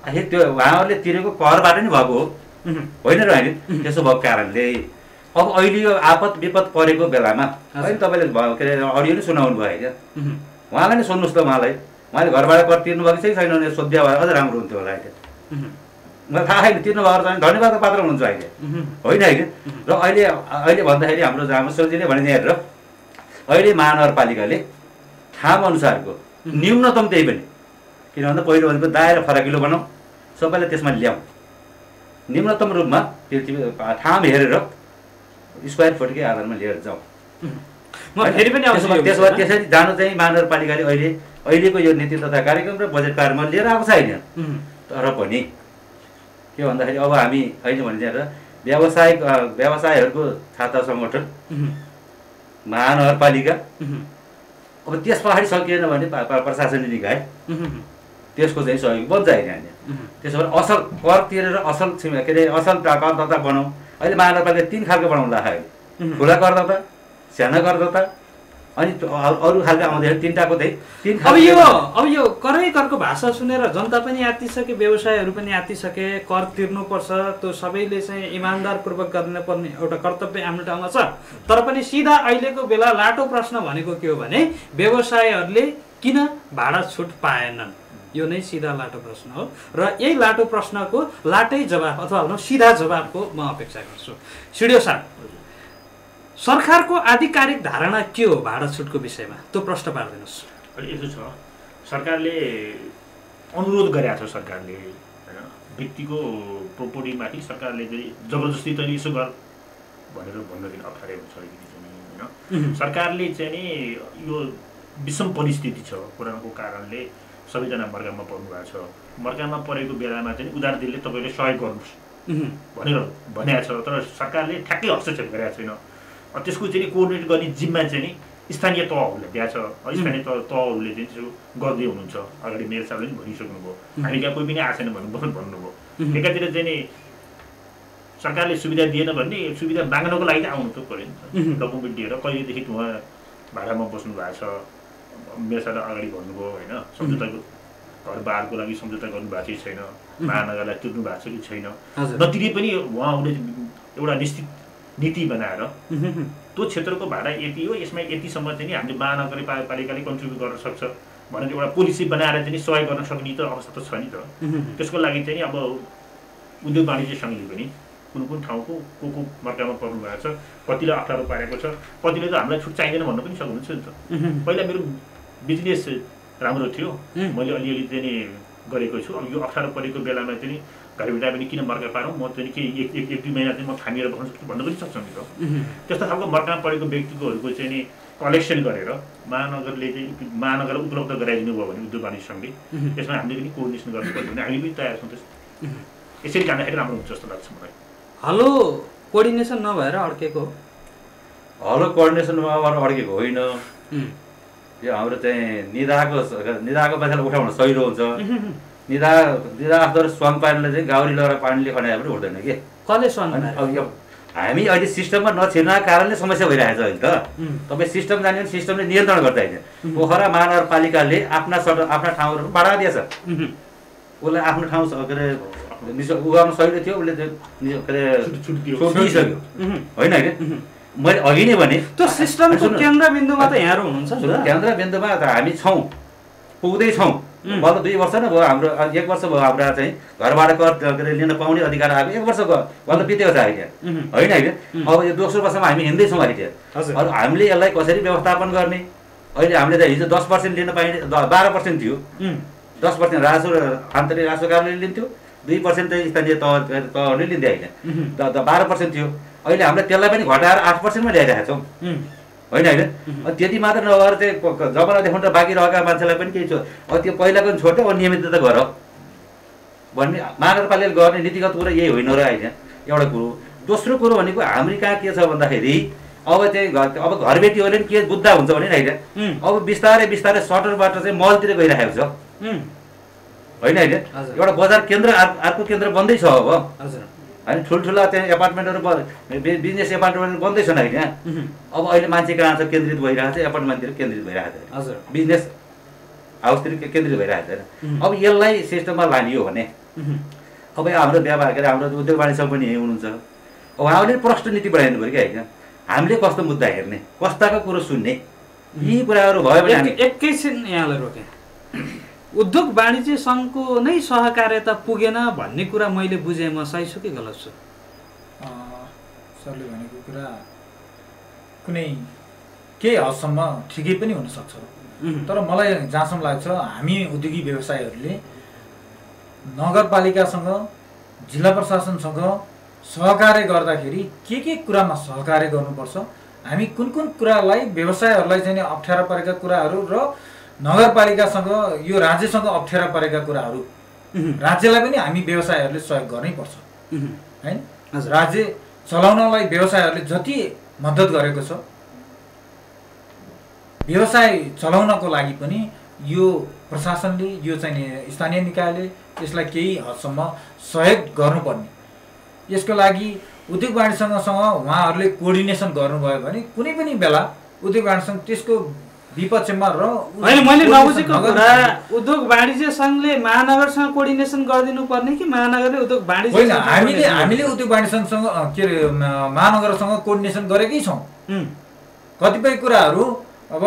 त्यो उहाँहरूले तिरेको करबाट नै भएको हो होइन र होइन त्यसो भएको कारणले अब अहिले यो आपत विपद परेको बेलामा होइन तपाईँले के अरे अडियो नै सुनाउनु भयो होइन उहाँलाई नै सोध्नुहोस् त उहाँले घरबाट कर तिर्नु भएको चाहिँ छैन भने सोध्या भए अझ राम्रो हुन्थ्यो होला अहिले मलाई थाहा छैन तिर्नु भएको चाहिँ धन्यवादको पात्र हुनुहुन्छ अहिले होइन होइन र अहिले भन्दाखेरि हाम्रो जामसरजीले भने हेरेर अहिले महानगरपालिकाले ठाउँ अनुसारको न्यूनतम त्यही पनि किन भन्दा पहिलो भनेको दायरा फराकिलो बनाऊ सबैलाई त्यसमा ल्याऊ न्यूनतम रूपमा ठाउँ हेरेर स्क्वायर फुटकै आधारमा लिएर जाउँ त्यसरी जानु चाहिँ महानगरपालिकाले अहिलेको यो नीति तथा कार्यक्रम र बजेट कार्यमा लिएर आएको छैन तर पनि के भन्दाखेरि अब हामी अहिले भने व्यवसायहरूको छात्र सङ्गठन महानगरपालिका अब त्यस पछाडि सकिएन भने प्रशासनिक निकाय त्यसको चाहिँ सहयोग बन्छ होइन त्यसो भए असल कर तिरेर असल के अरे असल करदाता बनाऊ अहिले महानगरपालिका 3 खालको बनाउनु लाग्यो ठुला करदाता साना करदाता अनि अरू खालको आउँदाखेरि 3टाको चाहिँ 3 खालको अब यो करै करको भाषा सुनेर जनता पनि आत्तिसके व्यवसायहरू पनि आत्तिसके कर तिर्नुपर्छ त्यो सबैले चाहिँ इमानदारपूर्वक गर्नुपर्ने एउटा कर्तव्य हाम्रो ठाउँमा छ तर पनि सिधा अहिलेको बेला लाटो प्रश्न भनेको के हो भने व्यवसायहरूले किन भाडा छुट पाएनन् यो नै सिधा लाटो प्रश्न हो र यही लाटो प्रश्नको लाटै जवाफ अथवा भनौँ सिधा जवाफको म अपेक्षा गर्छु सिडियो साहब सरकारको आधिकारिक धारणा के हो भाडा छुटको विषयमा त्यो प्रश्न पार्दिनुहोस् अहिले यसो छ सरकारले अनुरोध गरेको छ सरकारले हैन व्यक्तिको प्रोपर्टीमाथि सरकारले चाहिँ जबरजस्ती तैँले यसो गर भनेर भन्न दिन अप्ठ्यारै हुन्छ अलिकति चाहिँ हैन सरकारले चाहिँ नि यो विषम परिस्थिति छ कोरोनाको कारणले सबैजना मर्कामा पर्नु भएको छ मर्कामा परेको बेलामा चाहिँ उदार दिलले तपाईँले सहयोग गर्नुहोस् भनेर भनेको छ तर सरकारले ठ्याक्कै हस्तक्षेप गरेको छैन त्यसको चाहिँ कोअर्डिनेट गर्ने जिम्मा चाहिँ नि स्थानीय तहहरूले दिएको छ स्थानीय तहहरूले चाहिँ त्यसो गर्दै हुनुहुन्छ अगाडि मेयर साहबले पनि भनिसक्नुभयो हामी कहाँ कोही पनि आएको छैन भन्नुभयो एकातिर चाहिँ नि सरकारले सुविधा दिएन भने सुविधा माग्नको लागि त आउनु त पऱ्यो नि त डकुमेन्ट दिएर कहिलेदेखि उहाँ भाडामा बस्नु भएको छ मेयर साहबले अगाडि भन्नुभयो होइन सम्झौताको घर बारको लागि सम्झौता गर्नुभएको चाहिँ छैन महानगरलाई तिर्नु भएको छ कि छैन नतिरे पनि उहाँहरूले एउटा निश्चित नीति बनाएर त्यो क्षेत्रको भाडा यति हो यसमा यतिसम्म चाहिँ हामीले महानगरपालिकाले कन्ट्रिब्युट गर्न सक्छ भनेर एउटा पोलिसी बनाएर चाहिँ सहयोग गर्न सक्ने त अवस्था त छ नि त त्यसको लागि चाहिँ अब उद्योग वाणिज्य सङ्घले पनि कुन ठाउँको को मर्कामा पर्नु भएको छ कतिलाई अप्ठ्यारो पारेको छ कतिले त हामीलाई छुट चाहिँदैन भन्न पनि सक्नुहुन्छ नि त पहिला मेरो बिजनेस राम्रो थियो मैले अलिअलि चाहिँ गरेको छु अब यो अप्ठ्यारो परेको बेलामा चाहिँ घरभित्र पनि किन मर्का पारौँ म चाहिँ के एक दुई महिना चाहिँ म थामिएर बस्न सक्छु भन्न पनि सक्छ नि त त्यस्तो खालको मर्कामा परेको व्यक्तिकोहरूको चाहिँ नि कलेक्सन गरेर महानगरले चाहिँ महानगरलाई उपलब्ध गराइदिनु भयो भने उद्योग वाणिज्य सङ्घले त्यसमा हामीले पनि कोअर्डिनेसन गर्नुपर्छ भने हामी पनि तयार छौँ यसरी जाँदाखेरि राम्रो हुन्छ जस्तो लाग्छ मलाई हलो कोअर्डिनेसन नभएर अड्केको हलो कोअर्डिनेसन नभएर अड्केको होइन यो हाम्रो चाहिँ निदाको मान्छेलाई उठाउन सहिलो हुन्छ निदा अथवा स्वाङ पानीले चाहिँ गाउरी लगेर पानीले खनाए पनि उठ्दैन कि कसले स्वाङ अब यो हामी अहिले सिस्टममा नछिर्नका कारणले समस्या भइरहेको छ अहिले त तपाईँ सिस्टम जाने भने सिस्टमले नियन्त्रण गर्दा होइन पोखरा महानगरपालिकाले आफ्ना ठाउँहरू बढा दिएछ उसलाई आफ्नो ठाउँ के अरे उगाउन सहिलो थियो उसले के अरे छुट दिइसक्यो होइन होइन मैले अघि नै भने त्यो सिस्टमको केन्द्रबिन्दुमा त यहाँ हुनुहुन्छ केन्द्रबिन्दुमा त हामी छौँ पुग्दैछौँ बल्ल 2 वर्ष नै भयो हाम्रो 1 वर्ष भयो हाम्रा चाहिँ घरबाट कर के अरे लिन पाउने अधिकार आएको 1 वर्ष बल्ल बितेको छ अहिले होइन होइन अब यो दोस्रो वर्षमा हामी हिँड्दैछौँ अहिले अरू हामीले यसलाई कसरी व्यवस्थापन गर्ने अहिले हामीले त हिजो 10% लिन पाइने 12% थियो 10% राजस्व र आन्तरिक राजस्व कार्यालयले लिन्थ्यो 2% चाहिँ स्थानीय तहहरूले लिँदै होइन 12% थियो अहिले हामीले त्यसलाई पनि घटाएर 8% मा ल्याइरहेका छौँ होइन होइन त्यति मात्र नभएर चाहिँ जमाना देखाउन बाँकी रहेका मान्छेलाई पनि केही छ अब त्यो पहिलाको पनि छोड्यो अनियमितता गर भन्ने महानगरपालिकाले गर्ने नीतिगत कुरो यही होइन र होइन एउटा कुरो दोस्रो कुरो भनेको हाम्रो कहाँ के छ भन्दाखेरि अब चाहिँ अब घरबेटीहरूले पनि के बुझ्दा हुन्छ भने होइन अब बिस्तारै सटरबाट चाहिँ मलतिर गइरहेको छ होइन होइन एउटा बजार केन्द्र अर्को केन्द्र बन्दैछ अब होइन ठुल्ठुला त्यहाँ एपार्टमेन्टहरू बिजनेस एपार्टमेन्टहरू बन्दैछ नि होइन अब अहिले मान्छे कहाँ छ केन्द्रित भइरहेको छ एपार्टमेन्टतिर केन्द्रित भइरहेको छ हजुर बिजनेस हाउसतिर केन्द्रित भइरहेको छैन अब यसलाई सिस्टममा लाने हो भने अब हाम्रो व्यापार के अरे हाम्रो उद्योग वाणिज्य पनि यहीँ हुनुहुन्छ अब उहाँले प्रष्ट नीति बनाइदिनु पऱ्यो क्या होइन हामीले कस्तो मुद्दा हेर्ने कस्ताको कुरो सुन्ने यी कुराहरू भयो भने हामी एकैछिन यहाँलाई रोकेँ उद्योग वाणिज्य सङ्घको नै सहकार्यता पुगेन भन्ने कुरा मैले बुझेँ म सही छु कि गलत छु सरले भनेको कुरा कुनै केही हदसम्म ठिकै पनि हुनसक्छ तर मलाई जहाँसम्म लाग्छ हामी उद्योगी व्यवसायीहरूले नगरपालिकासँग जिल्ला प्रशासनसँग सहकार्य गर्दाखेरि के कुरामा सहकार्य गर्नुपर्छ हामी कुन कुरालाई व्यवसायहरूलाई चाहिँ अप्ठ्यारा परेका कुराहरू र नगरपालिकासँग यो राज्यसँग अप्ठ्यारा परेका कुराहरू राज्यलाई पनि हामी व्यवसायहरूले सहयोग गर्नैपर्छ हैन राज्य चलाउनलाई व्यवसायहरूले जति मद्दत गरेको छ व्यवसाय चलाउनको लागि पनि यो प्रशासनले यो चाहिँ स्थानीय निकायले यसलाई केही हदसम्म सहयोग गर्नुपर्ने यसको लागि उद्योग वाणिज्यसँग उहाँहरूले कोअर्डिनेसन गर्नुभयो भने कुनै पनि बेला उद्योग वाणिज्यसँग त्यसको विपक्षमा र होइन मैले नबुझेको कुरा उद्योग वाणिज्य सङ्घले महानगरसँग कोअर्डिनेसन गरिदिनु पर्ने कि महानगरले उद्योग वाणिज्य होइन हामीले उद्योग वाणिज्यसँग के अरे महानगरसँग कोअर्डिनेसन गरेकै छौँ कतिपय कुराहरू अब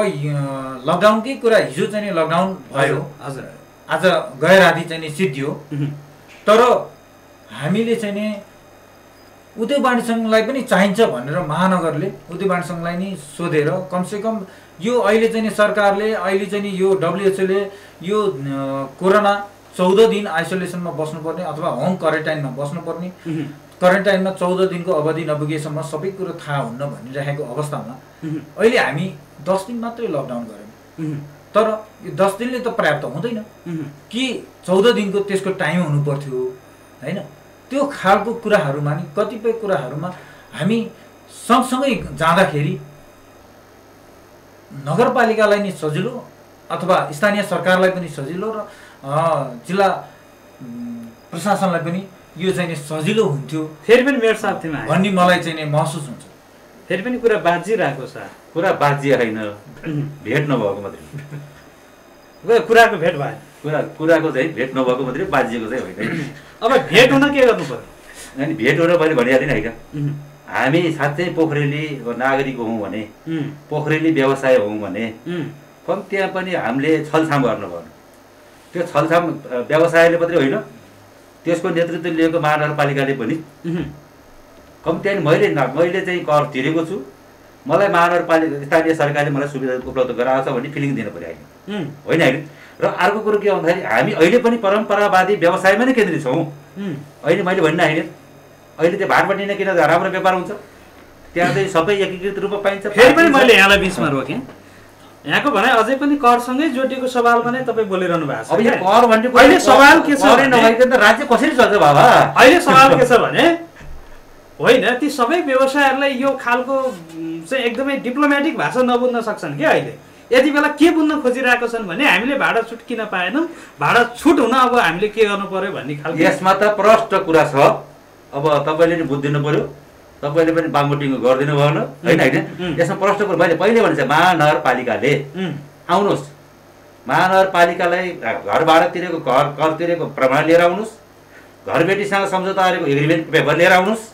लकडाउनकै कुरा हिजो चाहिँ लकडाउन भयो हजुर आज गैर आदि चाहिँ सिद्धियो तर हामीले चाहिँ उद्योग वाणिज्य सङ्घलाई पनि चाहिन्छ भनेर महानगरले उद्योग वाणिज्य सङ्घलाई नि सोधेर कमसेकम यो अहिले चाहिँ सरकारले अहिले चाहिँ यो WHO यो कोरोना 14 दिन आइसोलेसनमा बस्नुपर्ने अथवा होम क्वारेन्टाइनमा बस्नुपर्ने क्वारेन्टाइनमा 14 दिनको अवधि नपुगेसम्म सबै कुरो थाहा हुन्न भनिरहेको अवस्थामा अहिले हामी 10 दिन मात्रै लकडाउन गर्यौँ तर यो 10 दिनले त पर्याप्त हुँदैन कि 14 दिनको त्यसको टाइम हुनु पर्थ्यो हैन त्यो खालको कुराहरूमा नि कतिपय कुराहरूमा हामी सँगसँगै जाँदाखेरि नगरपालिकालाई नि सजिलो अथवा स्थानीय सरकारलाई पनि सजिलो र जिल्ला प्रशासनलाई पनि यो चाहिँ सजिलो हुन्थ्यो फेरि पनि मेरो साथीमा भन्ने मलाई चाहिँ महसुस हुन्छ फेरि पनि कुरा बाजिरहेको छ कुरा बाजिए होइन भेट नभएको मात्रै कुराको भेट भयो कुराको चाहिँ भेट नभएको मात्रै बाजिएको चाहिँ होइन अब भेट हुन के गर्नु पर्यो अनि भेट हुन मैले भनिहालेँ होइन हामी साँच्चै पोखरेली नागरिक हौँ भने पोखरेली व्यवसाय हौँ भने कम त्यहाँ पनि हामीले छलछाम गर्नुभयो त्यो छलछाम व्यवसायले मात्रै होइन त्यसको नेतृत्व लिएको महानगरपालिकाले पनि कम त्यहाँ मैले चाहिँ कर तिरेको छु मलाई महानगरपालिका स्थानीय सरकारले मलाई सुविधा उपलब्ध गराएको छ भन्ने फिलिङ दिनु पऱ्यो होइन होइन र अर्को कुरो के भन्दाखेरि हामी अहिले पनि परम्परावादी व्यवसायमा नै केन्द्रित छौँ अहिले मैले भन्न होइन अहिले त्यो भाडपट्टि नै किन राम्रो व्यापार हुन्छ त्यहाँ चाहिँ सबै एकीकृत रूपमा पाइन्छ फेरि पनि मैले यहाँलाई बिचमा रोकेँ यहाँको भनाइ अझै पनि करसँगै जोडिएको सवालमा नै तपाईँ बोलिरहनु भएको छ अब यो कर भन्ने अहिले सवाल के छ नभइकन त राज्य कसरी चल्छ बाबा अहिले सवाल के छ भने होइन ती सबै व्यवसायहरूलाई यो खालको चाहिँ एकदमै डिप्लोमेटिक भाषा नबुझ्न सक्छन् कि अहिले यति बेला के बुझ्न खोजिरहेको छन् भने हामीले भाडा छुट किन पाएनौँ भाडा छुट हुन अब हामीले के गर्नु पर्यो भन्ने खालको यसमा त प्रष्ट कुरा छ अब तपाईँले नि बुझिदिनु पर्यो तपाईँले पनि बामबुटिङ गरिदिनु भएन होइन होइन यसमा प्रष्ट कुरो मैले पहिले भने चाहिँ महानगरपालिकाले आउनुहोस् महानगरपालिकालाई घर भाडा तिरेको कर तिरेको प्रमाण लिएर आउनुहोस् घरबेटीसँग सम्झौता गरेको एग्रिमेन्ट पेपर लिएर आउनुहोस्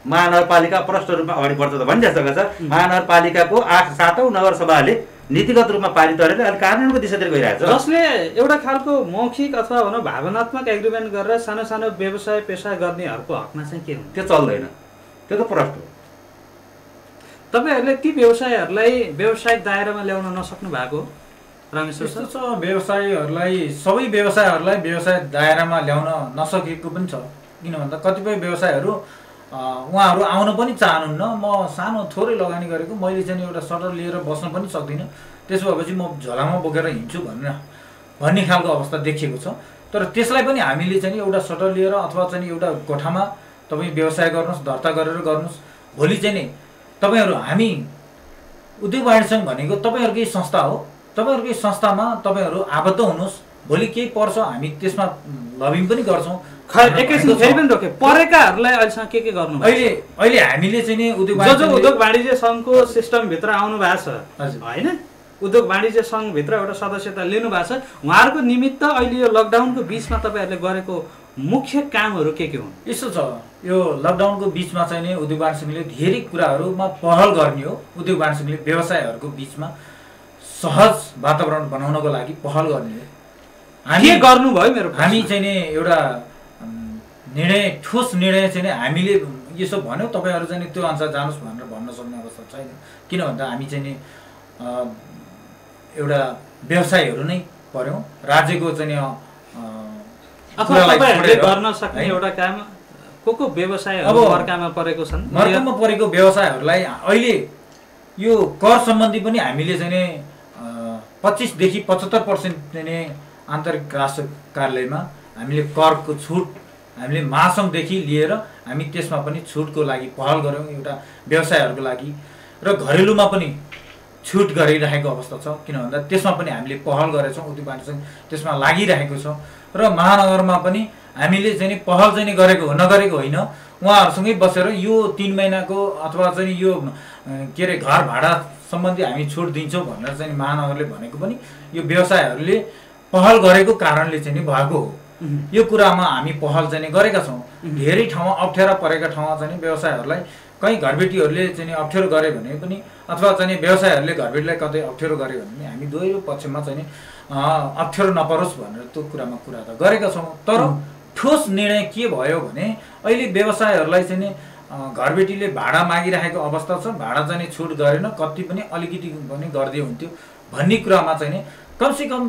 महानगरपालिका प्रष्ट रूपमा अगाडि बढ्छ त भनिसकेको छ महानगरपालिकाको 8-7औं नगरसभाले नीतिगत रूपमा पारित गरेर अहिले कानुनको दिशातिर गइरहेको छ जसले एउटा खालको मौखिक अथवा भनौँ भावनात्मक एग्रिमेन्ट गरेर सानो सानो व्यवसाय पेसा गर्नेहरूको हकमा चाहिँ के हुन्छ त्यो चल्दैन त्यो त प्रष्ट हो तपाईँहरूले ती व्यवसायहरूलाई व्यावसायिक दायरामा ल्याउन नसक्नु भएको रमेश यस्तो छ व्यवसायीहरूलाई सबै व्यवसायहरूलाई व्यवसाय दायरामा ल्याउन नसकेको पनि छ किन भन्दा कतिपय व्यवसायहरू उहाँहरू आउन पनि चाहनुहुन्न म सानो थोरै लगानी गरेको मैले चाहिँ एउटा सटर लिएर बस्न पनि सक्दिनँ त्यसो भएपछि म झोलामा बोकेर हिँड्छु भन्ने खालको अवस्था देखिएको छ तर त्यसलाई पनि हामीले चाहिँ एउटा सटर लिएर अथवा चाहिँ एउटा कोठामा तपाईँ व्यवसाय गर्नुहोस् दर्ता गरेर गर्नुहोस् भोलि चाहिँ नि तपाईँहरू हामी उद्योग वाणिज्य सङ्घ भनेको तपाईँहरूकै संस्था हो तपाईँहरूकै संस्थामा तपाईँहरू आबद्ध हुनुहोस् भोलि केही पर्छ हामी त्यसमा लबिङ पनि गर्छौँ। एकैछिन फेरि पनि रोके परेकाहरूलाई अहिलेसम्म के गर्नु अहिले हामीले चाहिँ नि उद्योग वाणिज्य सङ्घको सिस्टमभित्र आउनु भएको छ होइन, उद्योग वाणिज्य सङ्घभित्र एउटा सदस्यता लिनु भएको छ, उहाँहरूको निमित्त अहिले यो लकडाउनको बिचमा तपाईँहरूले गरेको मुख्य कामहरू के हुन्? यस्तो छ, यो लकडाउनको बिचमा चाहिँ नि उद्योग वाणिज्य सङ्घले धेरै कुराहरूमा पहल गर्ने हो। उद्योग वाणिज्य सङ्घले व्यवसायहरूको बिचमा सहज वातावरण बनाउनको लागि पहल गर्ने हो। के गर्नुभयो मेरो हामी चाहिँ नि एउटा निर्णय, ठोस निर्णय चाहिँ नि हामीले यसो भन्यो तपाईँहरू चाहिँ त्यो अनुसार जानुहोस् भनेर भन्न सक्ने अवस्था छैन। किन भन्दा हामी चाहिँ नि एउटा व्यवसायहरू नै पर्यौँ, राज्यको चाहिँ गर्न सक्ने एउटा काम को व्यवसायहरू मर्कामा परेको छन्। मर्कामा परेको व्यवसायहरूलाई अहिले यो कर सम्बन्धी पनि हामीले चाहिँ नि 25 देखि 75% चाहिँ नि आन्तरिक राष्ट्र कार्यालयमा हामीले करको छुट हामीले महासङ्घदेखि लिएर हामी त्यसमा पनि छुटको लागि पहल गऱ्यौँ एउटा व्यवसायहरूको लागि, र घरेलुमा पनि छुट गरिरहेको अवस्था छ। किन भन्दा त्यसमा पनि हामीले पहल गरेछौँ, उद्योग वाणिज्य त्यसमा लागिरहेको छ। र महानगरमा पनि हामीले चाहिँ पहल चाहिँ गरेको हो, नगरेको होइन, उहाँहरूसँगै बसेर यो 3 महिनाको अथवा चाहिँ यो के अरे घर भाडा सम्बन्धी हामी छुट दिन्छौँ भनेर चाहिँ महानगरले भनेको पनि यो व्यवसायहरूले पहल गरेको कारणले चाहिँ नि भएको हो। यो कुरामा हामी पहल चाहिँ गरेका छौँ। धेरै ठाउँमा अप्ठ्यारा परेका ठाउँमा चाहिँ व्यवसायहरूलाई कहीँ घरबेटीहरूले चाहिँ अप्ठ्यारो गरे भने पनि अथवा चाहिँ व्यवसायहरूले घरबेटीलाई कतै अप्ठ्यारो गरे भने पनि हामी दुवै पक्षमा चाहिँ अप्ठ्यारो नपरोस् भनेर त्यो कुरामा कुरा त गरेका छौँ। तर ठोस निर्णय के भयो भने अहिले व्यवसायहरूलाई चाहिँ घरबेटीले भाडा मागिरहेको अवस्था छ, भाडा चाहिँ छुट गरेन, कति पनि अलिकति पनि गरिदियो हुन्थ्यो भन्ने कुरामा चाहिँ कमसेकम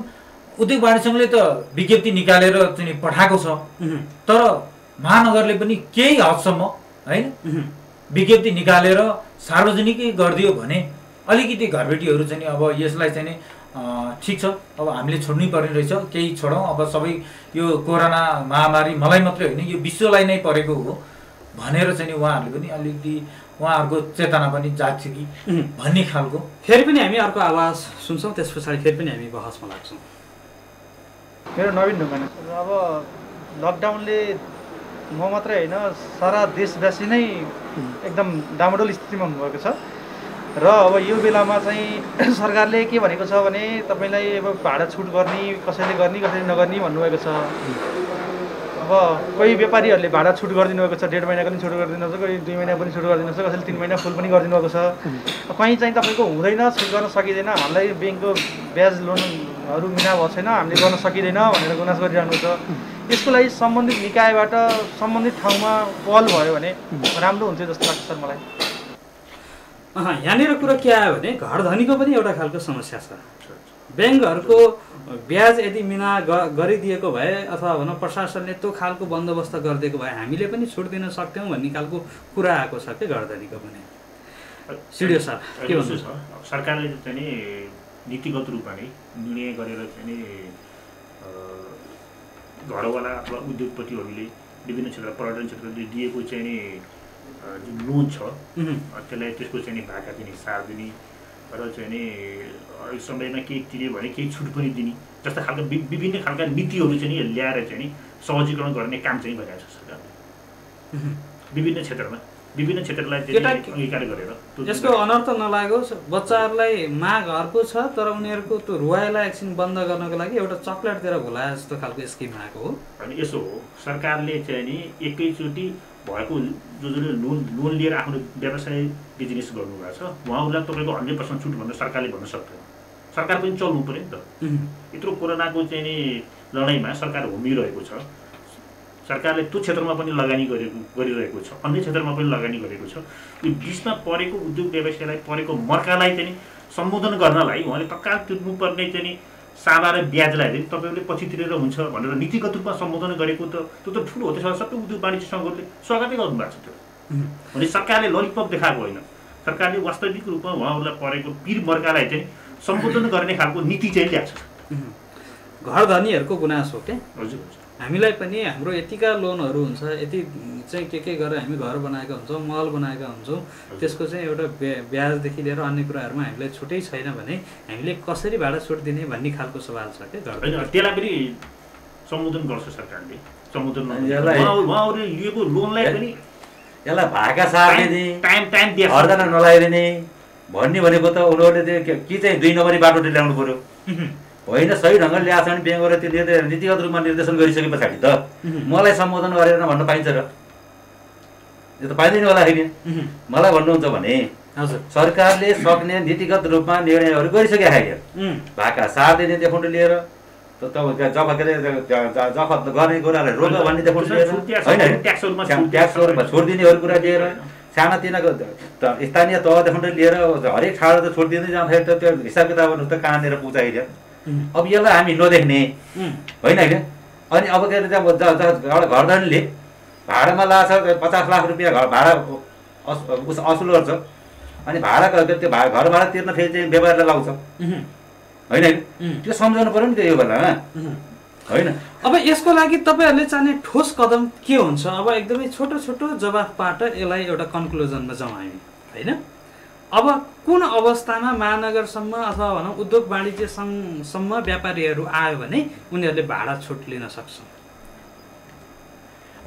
उद्योग वाणिज्य सङ्घले त विज्ञप्ति निकालेर चाहिँ पठाएको छ, तर महानगरले पनि केही हदसम्म होइन विज्ञप्ति निकालेर सार्वजनिकै गरिदियो भने अलिकति घरबेटीहरू चाहिँ अब यसलाई चाहिँ ठिक छ, अब हामीले छोड्नै पर्ने रहेछ, केही छोडौँ, अब सबै यो कोरोना महामारी मलाई मात्रै होइन यो विश्वलाई नै परेको हो भनेर चाहिँ उहाँहरूले पनि अलिकति उहाँहरूको चेतना पनि जाग्छ कि भन्ने खालको। फेरि पनि हामी अर्को आवाज सुन्छौँ, त्यस पछाडि फेरि पनि हामी बहसमा लाग्छौँ। मेरो नवीन ढुङ्गाने अब लकडाउनले म मात्रै होइन सारा देशवासी नै एकदम डामाडोल स्थितिमा हुनुभएको छ। र अब यो बेलामा चाहिँ सरकारले के भनेको छ भने तपाईँलाई अब भाडा छुट गर्ने, कसैले गर्ने कसैले नगर्ने भन्नुभएको छ। अब कोही व्यापारीहरूले भाडा छुट गरिदिनु भएको छ, 1.5 महिनाको पनि छुट गरिदिनु भएको छ, कोही 2 महिना पनि छुट गरिदिनु छ, कसैले 3 महिना फुल पनि गरिदिनु भएको छ। कहीँ चाहिँ तपाईँको हुँदैन, छुट गर्न सकिँदैन, हामीलाई ब्याङ्कको ब्याज लोनहरू मिना भएको छैन, हामीले गर्न सकिँदैन भनेर गुनास गरिरहनु छ। यसको लागि सम्बन्धित निकायबाट सम्बन्धित ठाउँमा पहल भयो भने राम्रो हुन्थ्यो जस्तो लाग्छ सर मलाई। यहाँनिर कुरा के आयो भने घर धनीको पनि एउटा खालको समस्या छ। ब्याङ्कहरूको ब्याज यदि मिना गरिदिएको भए अथवा भनौँ प्रशासनले त्यो खालको बन्दोबस्त गरिदिएको भए हामीले पनि छुट दिन सक्थ्यौँ भन्ने खालको कुरा आएको छ कि घर धनीको पनि। सिडिओ सर के भन्नुहुन्छ? सरकारले चाहिँ नि नीतिगत रूपमा नै निर्णय गरेर चाहिँ नि घरवाला अथवा उद्योगपतिहरूले विभिन्न क्षेत्र पर्यटन क्षेत्रले दिएको चाहिँ नि जुन लोन छ त्यसलाई त्यसको चाहिँ नि भाका दिने, सार दिने र चाहिँ नि समयमा केही तिर्यो भने केही छुट पनि दिने जस्ता खालका विभिन्न खालका नीतिहरू चाहिँ नि ल्याएर चाहिँ नि सहजीकरण गर्ने काम चाहिँ गरिरहेको छ सरकारले विभिन्न क्षेत्रलाई अंगीकार गरेर। यसको अनर्थ नलागोस्, बच्चाहरूलाई माग अर्को छ तर उनीहरूको त्यो रुवाईलाई एकछिन बन्द गर्नको लागि एउटा चक्लेटतिर भुलाए जस्तो खालको स्किम आएको हो। अनि यसो हो, सरकारले चाहिँ नि एकैचोटि भएको जसले लोन लिएर आफ्नो व्यवसाय बिजनेस गर्नुभएको छ उहाँहरूलाई तपाईँको 100% छुट भनेर सरकारले भन्न सक्दैन। सरकार पनि चल्नु पऱ्यो नि त। यत्रो कोरोनाको चाहिँ नि लडाइँमा सरकार होमिरहेको छ, सरकारले त्यो क्षेत्रमा पनि लगानी गरिरहेको छ, अन्य क्षेत्रमा पनि लगानी गरेको छ। यो बिचमा परेको उद्योग व्यवसायलाई परेको मर्कालाई चाहिँ सम्बोधन गर्नलाई उहाँले तत्काल तिर्नुपर्ने चाहिँ नि सामा र ब्याजलाई तपाईँहरूले पछि तिरेर हुन्छ भनेर नीतिगत रूपमा सम्बोधन गरेको त त्यो त ठुलो हो। त्यसमा सबै उद्योग वाणिज्य सङ्घहरूले स्वागतै गर्नुभएको छ। त्यो भने सरकारले ललिपप देखाएको होइन, सरकारले वास्तविक रूपमा उहाँहरूलाई परेको पीर मर्कालाई चाहिँ सम्बोधन गर्ने खालको नीति चाहिँ ल्याएको छ। घर धनीहरूको गुनासो के? हजुर हामीलाई पनि हाम्रो यतिका लोनहरू हुन्छ, यति चाहिँ के गरेर हामी घर बनाएका हुन्छौँ, महल बनाएका हुन्छौँ, त्यसको चाहिँ एउटा ब्याजदेखि लिएर अन्य कुराहरूमा हामीलाई छुटै छैन भने हामीले कसरी भाडा छुट दिने भन्ने खालको सवाल छ क्या। त्यसलाई पनि सम्बोधन गर्छ सरकारले, सम्बोधन उहाँहरूले लिएको लोनलाई पनि यसलाई भाका सार्ने टाइम दिए हर्जना नलाइदिने भन्ने भनेको त उनीहरूले के चाहिँ 2 नम्बरी बाटो ल्याउनु पर्यो होइन। सही ढङ्गले ल्याएको छ भने ब्याङ्कबाट त्यो नीतिगत रूपमा निर्देशन गरिसके पछाडि त मलाई सम्बोधन गरेर भन्न पाइन्छ र? यो त पाइँदैन होला होइन। मलाई भन्नुहुन्छ भने सरकारले सक्ने नीतिगत रूपमा निर्णयहरू गरिसकेका छैन। भाका सार्दिने देखि लिएर जफत गर्ने कुरालाई रोक भन्ने देखि लिएर होइन, ट्याक्सहरूमा छोड दिनेहरू कुरा लिएर सानातिनाको स्थानीय तहदेखि लिएर हरेक ठाउँमा त छोड दिँदै जाँदाखेरि त त्यो हिसाब किताबहरू त कहाँनिर पुगाइदियो। अब यसलाई हामी नदेख्ने होइन होइन। अनि अब के अरे एउटा घरधनीले भाडामा लाग्छ 50 लाख रुपियाँ घर भाडा असुल गर्छ, अनि भाडा त्यो घर भाडा तिर्न फेरि चाहिँ व्यवहारलाई लाउँछ होइन होइन। त्यो सम्झाउनु पर्यो नि त यो बेलामा होइन। अब यसको लागि तपाईँहरूले चाहने ठोस कदम के हुन्छ? अब एकदमै छोटो छोटो जवाफबाट यसलाई एउटा कन्क्लुजनमा जाउँ हामी होइन। अब कुन अवस्थामा महानगरसम्म अथवा भनौँ उद्योग वाणिज्य सङ्घसम्म व्यापारीहरू आयो भने उनीहरूले भाडा छुट लिन सक्छन्?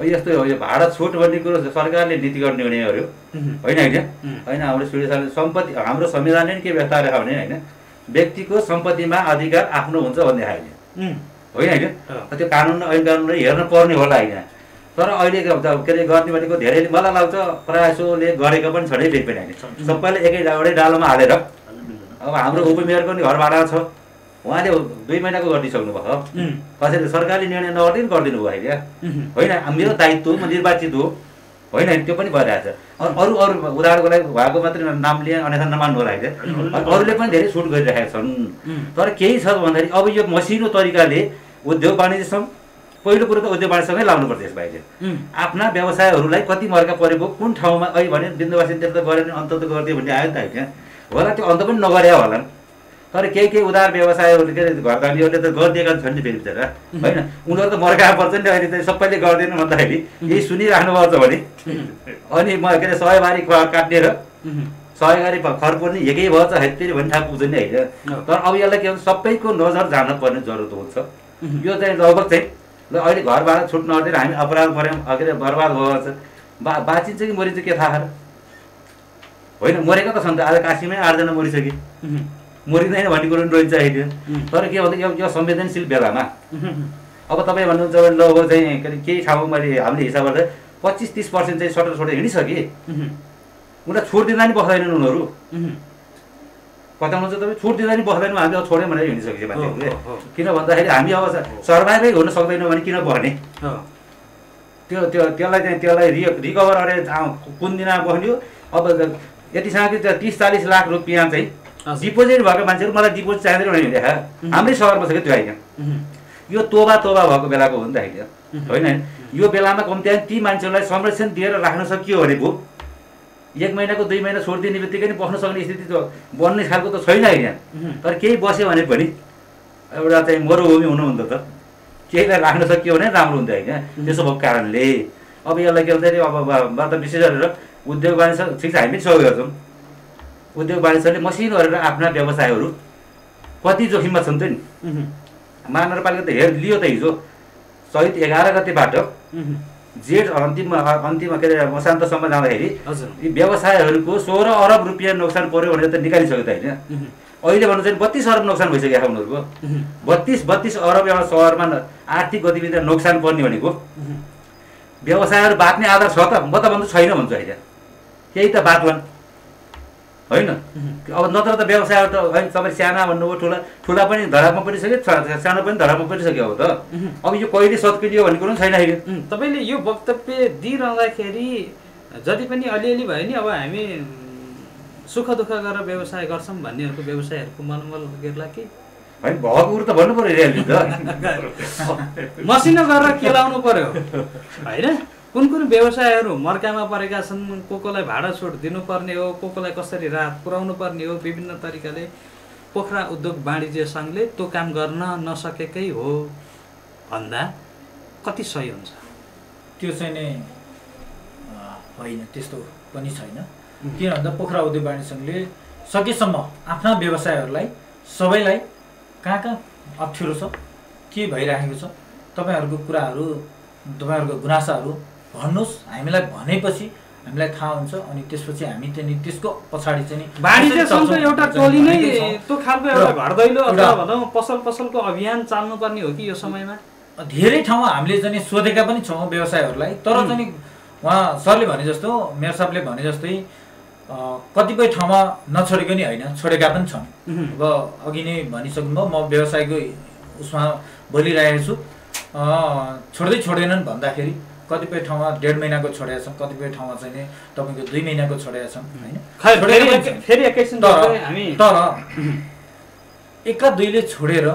यस्तो हो, यो भाडा छुट भन्ने कुरो सरकारले नीतिगत निर्णय गर्यो होइन होइन होइन। हाम्रो सम्पत्ति हाम्रो संविधानले के व्यवस्था राख्यो भने होइन, व्यक्तिको सम्पत्तिमा अधिकार आफ्नो हुन्छ भन्ने होइन होइन होइन। त्यो कानुन ऐन कानुनले हेर्न पर्ने होला होइन। तर अहिले के अरे गर्ने भनेको धेरैले मलाई लाग्छ प्रायःले गरेको पनि छँदै फेरि पनि होइन। सबैले एउटै डालोमा हालेर अब हाम्रो उपमेयरको नि घर भाडा छ, उहाँले 2 महिनाको गरिदिइसक्नु भयो। कसैले सरकारले निर्णय नगरिदिनु गरिदिनु भयो अहिले होइन। मेरो दायित्व म निर्वाचित हो होइन, त्यो पनि भइरहेछ। अरू उदाहरणको लागि उहाँको मात्रै नाम लिए अन्यथा नमान्नु होला होइन। अरूले पनि धेरै छुट गरिरहेका छन्। तर केही छ भन्दाखेरि अब यो मसिनो तरिकाले उद्योग वाणिज्य सङ्घ, पहिलो कुरो त उद्योग वाणिज्य सङ्घै लाउनु पर्छ यसबाहेक। आफ्ना व्यवसायहरूलाई कति मर्का परेको कुन ठाउँमा अहिले भने बिन्दुवासीतिर त गरेर अन्त त गरिदियो भन्ने आयो नि त होइन। होला त्यो अन्त पनि नगरे होला। तर केही उदार व्यवसायहरू के अरे घरधनीहरूले त गरिदिएका छन् नि फेरि बिचरा होइन। उनीहरू त मर्का पर्छ नि अहिले त सबैले गर्दैन भन्दाखेरि यही सुनिराख्नु पर्छ भने अनि म के अरे 100 बारी काट्ने र 100 गाडी खर पर्ने एकै भएछ हेत्तेरी भन्ने ठाउँ पुग्छ नि होइन। तर अब यसलाई के भन्छ सबैको नजर जान पर्ने जरुरत हुन्छ। यो चाहिँ लगभग चाहिँ ल अहिले घर भाडा छुट नदिएर हामी अपराध पऱ्यौँ के अरे बर्बाद भएछ बाँचिन्छ कि मरिन्छ के थाहा होइन। मरेको त छन् त, आज काशीमै 8 जना मरिसके, मरिँदैन भन्ने कुरो पनि रहन्छ अहिले। तर के भन्दा यो संवेदनशील बेलामा अब तपाईँ भन्नुहुन्छ भने लगभग चाहिँ के अरे केही ठाउँमा मैले हामीले हिसाब गर्दा 25-30% चाहिँ सटर छोडेर हिँडिसके। उनीलाई छुट दिँदा नि बस्दैनन् उनीहरू। कता हुन्छ तपाईँ छुट दिँदा नि बस्दैनौँ हामी अब छोड्यौँ भनेर हिँडिसकेको मान्छेहरूले। किन भन्दाखेरि हामी अब सर्भाइभै हुन सक्दैनौँ भने किन बस्ने? त्यसलाई रिकभर गरेर कुन दिन बस्ने? अब यतिसँग कि 30-40 लाख रुपियाँ चाहिँ डिपोजिट भएको मान्छेहरू मलाई डिपोजिट चाहिँदैन भने देखा हाम्रै सहरमा छ कि त्यो होइन। यो तोबा भएको बेलाको हो नि त होइन होइन। यो बेलामा कम्ती ती मान्छेहरूलाई संरक्षण दिएर राख्न सकियो भने पो 1 महिनाको 2 महिना छोडिदिने बित्तिकै नि बस्न सक्ने स्थिति त बन्ने खालको त छैन होइन। तर केही बस्यो भने पनि एउटा चाहिँ मरुभूमि हुनुहुन्छ त केहीलाई राख्न सकियो भने राम्रो हुन्छ होइन। त्यसो भएको कारणले अब यसलाई के भन्छ अब त विशेष गरेर उद्योग वाणिज्य ठिक छ हामी सहयोग गर्छौँ। उद्योग वाणिज्यले मसिनो गरेर आफ्ना व्यवसायहरू कति जोखिममा छन् त नि। महानगरपालिका त लियो त हिजो चैत 11 गतेबाट जेठ अन्तिममा के अरे मसान्तसम्म जाँदाखेरि यी व्यवसायहरूको 16 अरब रुपियाँ नोक्सान पर्यो भनेर त निकालिसक्यो त होइन। अहिले भन्नु चाहिँ 32 अरब नोक्सान भइसक्यो छ उनीहरूको। 32 अरब एउटा सहरमा आर्थिक गतिविधि नोक्सान पर्ने भनेको व्यवसायहरू बाँच्ने आधार छ त? म त भन्छु छैन भन्छु अहिले। केही त बाँच्लान् होइन। अब नत्र त व्यवसायहरू त होइन तपाईँ साना भन्नुभयो ठुला पनि धरापमा परिसक्यो, सानो पनि धरापमा परिसक्यो। अब त अब यो कहिले सत्किलियो भन्ने कुरो पनि छैन अहिले। तपाईँले यो वक्तव्य दिइरहँदाखेरि जति पनि अलिअलि भयो नि अब हामी सुख दुःख गरेर व्यवसाय गर्छौँ भन्नेहरूको व्यवसायहरूको मनोबल गिर्ला कि होइन? भएको कुरो त भन्नु पऱ्यो रियालिटी त। मसिनो गरेर केलाउनु पर्यो होइन। कुन व्यवसायहरू मर्कामा परेका छन्, कोलाई भाडा छुट दिनुपर्ने हो, कोलाई कसरी राहत पुर्याउनु पर्ने हो, विभिन्न तरिकाले पोखरा उद्योग वाणिज्य सङ्घले त्यो काम गर्न नसकेकै हो भन्दा कति सही हुन्छ? त्यो चाहिँ नै होइन, त्यस्तो पनि छैन। किन भन्दा पोखरा उद्योग वाणिज्य सङ्घले सकेसम्म आफ्ना व्यवसायहरूलाई सबैलाई कहाँ कहाँ अप्ठ्यारो छ, के भइरहेको छ, तपाईँहरूको कुराहरू, तपाईँहरूको गुनासाहरू भन्नुहोस्। हामीलाई भनेपछि हामीलाई थाहा हुन्छ अनि त्यसपछि हामी चाहिँ त्यसको पछाडि चाहिँ वाणिज्य सङ्घको एउटा टोली नै त्यो खालको एउटा घर दैलो अथवा भनौँ पसलको अभियान चाल्नुपर्ने हो कि यो समयमा? धेरै ठाउँमा हामीले चाहिँ सोधेका पनि छौँ व्यवसायहरूलाई, तर चाहिँ उहाँ सरले भने जस्तो, मेयर साहबले भने जस्तै कतिपय ठाउँमा नछोडेको नि होइन, छोडेका पनि छन्। अब अघि नै भनिसक्नुभयो, म व्यवसायको उसमा बोलिरहेको छु। छोड्दै छोडेनन् भन्दाखेरि कतिपय ठाउँमा 1.5 महिनाको छोडेका छन्, कतिपय ठाउँमा चाहिँ तपाईँको 2 महिनाको छोडेका छन् होइन। तर एका दुईले छोडेर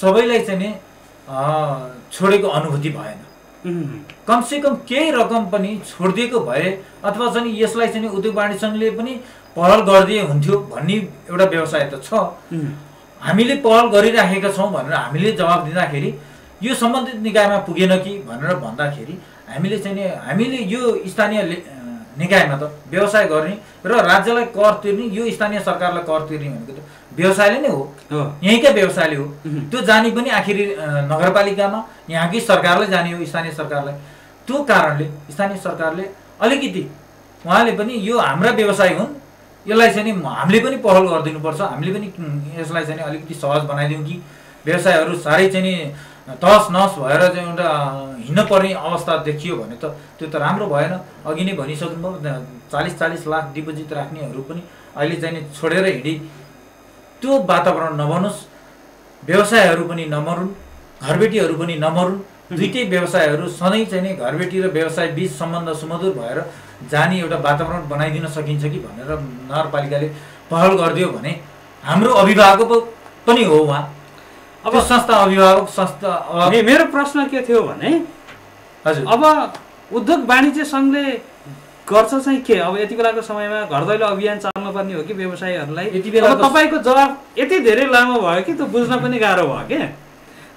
सबैलाई चाहिँ छोडेको अनुभूति भएन। कमसेकम केही रकम पनि छोडिदिएको भए अथवा चाहिँ यसलाई चाहिँ उद्योग वाणिज्य सङ्घले पनि पहल गरिदिए हुन्थ्यो भन्ने एउटा व्यवसाय त छ। हामीले पहल गरिराखेका छौँ भनेर हामीले जवाब दिँदाखेरि यो सम्बन्धित निकायमा पुगेन कि भनेर भन्दाखेरि हामीले यो स्थानीय निकायमा त व्यवसाय गर्ने र राज्यलाई कर तिर्ने, यो स्थानीय सरकारलाई कर तिर्ने भनेको त व्यवसायले नै हो, यहीँकै व्यवसायले हो। त्यो जाने पनि आखिरी नगरपालिकामा यहाँकै सरकारले जाने हो, स्थानीय सरकारलाई। त्यो कारणले स्थानीय सरकारले अलिकति उहाँले पनि यो हाम्रा व्यवसाय हुन्, यसलाई चाहिँ हामीले पनि पहल गरिदिनुपर्छ, हामीले पनि यसलाई चाहिँ अलिकति सहज बनाइदिउँ कि व्यवसायहरू साह्रै चाहिँ तहस नहस भएर चाहिँ एउटा हिँड्न पर्ने अवस्था देखियो भने त त्यो त राम्रो भएन। अघि नै भनिसक्नुभयो 40-40 लाख डिपोजिट राख्नेहरू पनि अहिले चाहिँ छोडेर हिँडी त्यो वातावरण नबनोस्, व्यवसायहरू पनि नमरुन्, घरबेटीहरू पनि नमरुन्। दुईटै व्यवसायहरू सधैँ चाहिँ घरबेटी र व्यवसाय बीच सम्बन्ध सुमधुर भएर जाने एउटा वातावरण बनाइदिन सकिन्छ कि भनेर नगरपालिकाले पहल गरिदियो भने हाम्रो अभिभावक पनि हो उहाँ, अब संस्था अभिभावक संस्था। मेरो प्रश्न के थियो भने हजुर अब उद्योग वाणिज्य सङ्घले गर्छ चाहिँ के? अब यति बेलाको समयमा घर दैलो अभियान चाल्नुपर्ने हो कि व्यवसायीहरूलाई? यति बेला तपाईँको जवाब यति धेरै लामो भयो कि त्यो बुझ्न पनि गाह्रो भयो के?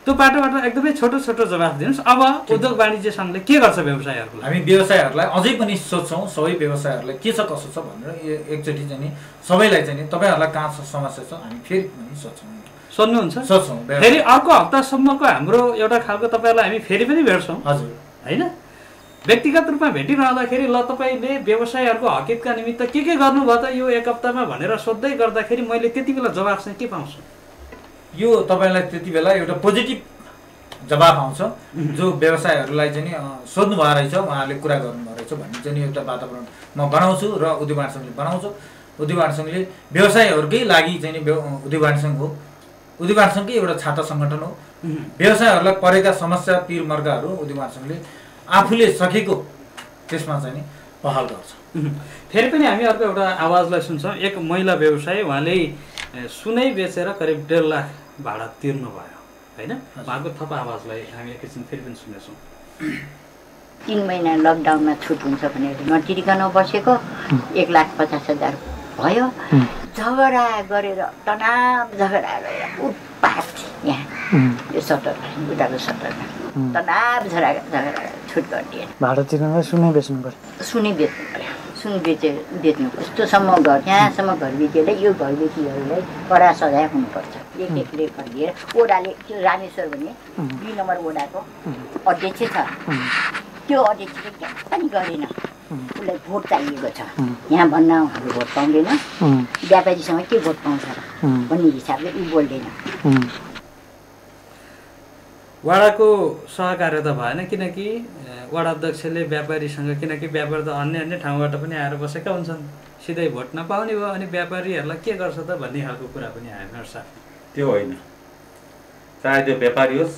त्यो बाटोबाट एकदमै छोटो छोटो जवाफ दिनुहोस्। अब उद्योग वाणिज्य सङ्घले के गर्छ व्यवसायीहरूलाई? हामी व्यवसायहरूलाई अझै पनि सोध्छौँ, सबै व्यवसायहरूलाई के छ कसो छ भनेर एकचोटि चाहिँ सबैलाई चाहिँ तपाईँहरूलाई कहाँ समस्या छ हामी फेरि पनि सोध्छौँ। सोध्नुहुन्छ? सोध्छौँ। फेरि अर्को हप्तासम्मको हाम्रो एउटा खालको तपाईँहरूलाई हामी फेरि पनि भेट्छौँ हजुर होइन? व्यक्तिगत रूपमा भेटिरहँदाखेरि ल तपाईँले व्यवसायहरूको हकितका निमित्त के गर्नुभयो त यो एक हप्तामा भनेर सोध्दै गर्दाखेरि मैले त्यति बेला जवाफ चाहिँ के पाउँछु? यो तपाईँलाई त्यति बेला एउटा पोजिटिभ जवाफ आउँछ, जो व्यवसायहरूलाई चाहिँ सोध्नु भएको रहेछ, उहाँहरूले कुरा गर्नुभएको रहेछ भन्ने चाहिँ एउटा वातावरण म बनाउँछु र उद्योग वाणिज्य सङ्घले बनाउँछु। उद्योग वाणिज्य सङ्घले व्यवसायहरूकै लागि चाहिँ उद्योग वाणिज्य सङ्घ हो, उद्योग वाणिज्य सङ्घकै एउटा छाता सङ्गठन हो। व्यवसायहरूलाई परेका समस्या पीर मर्काहरू उद्योग वाणिज्य सङ्घले आफूले सकेको त्यसमा चाहिँ पहल गर्छ। फेरि पनि हामी अर्को एउटा आवाजलाई सुन्छौँ। एक महिला व्यवसायी, उहाँले सुनै बेचेर करिब 1.5 लाख भाडा तिर्नु भयो होइन? उहाँको थप आवाजलाई हामी एकैछिन फेरि पनि सुनेछौँ। 3 महिना लकडाउनमा छुट हुन्छ भनेर नतिरिकन बसेको 1,50,000 भयो। झगडा गरेर तनाव झगडा गरेर उत्पात यहाँ यो सटरमा उताको सटरमा तनाव झगडा छुट गरिदिएन। भाडा तिर्नलाई सुनै बेच्नु पर्यो, सुनै बेच्नु पर्यो, सुन बेच्नु यस्तोसम्म त्यहाँसम्म घरबेटीलाई यो घरबेटीहरूलाई कडा सजाय हुनुपर्छ। एकले फर्किएर ओडाले त्यो रामेश्वर भन्ने 2 नम्बर ओडाको अध्यक्ष छ, त्यो अध्यक्षले के पनि गरेन। उसलाई भोट चाहिएको छ, यहाँ भन्न हामी भोट पाउँदैन, व्यापारीसँग के भोट पाउँछ भन्ने हिसाबले ऊ बोल्दैन। वडाको सहकार्य त भएन, किनकि वडा अध्यक्षले व्यापारीसँग, किनकि व्यापारी त अन्य ठाउँबाट पनि आएर बसेका हुन्छन्, सिधै भोट नपाउने भयो अनि व्यापारीहरूलाई के गर्छ त भन्ने खालको कुरा पनि आयो। मेरो साथ त्यो होइन, चाहे त्यो व्यापारी होस्,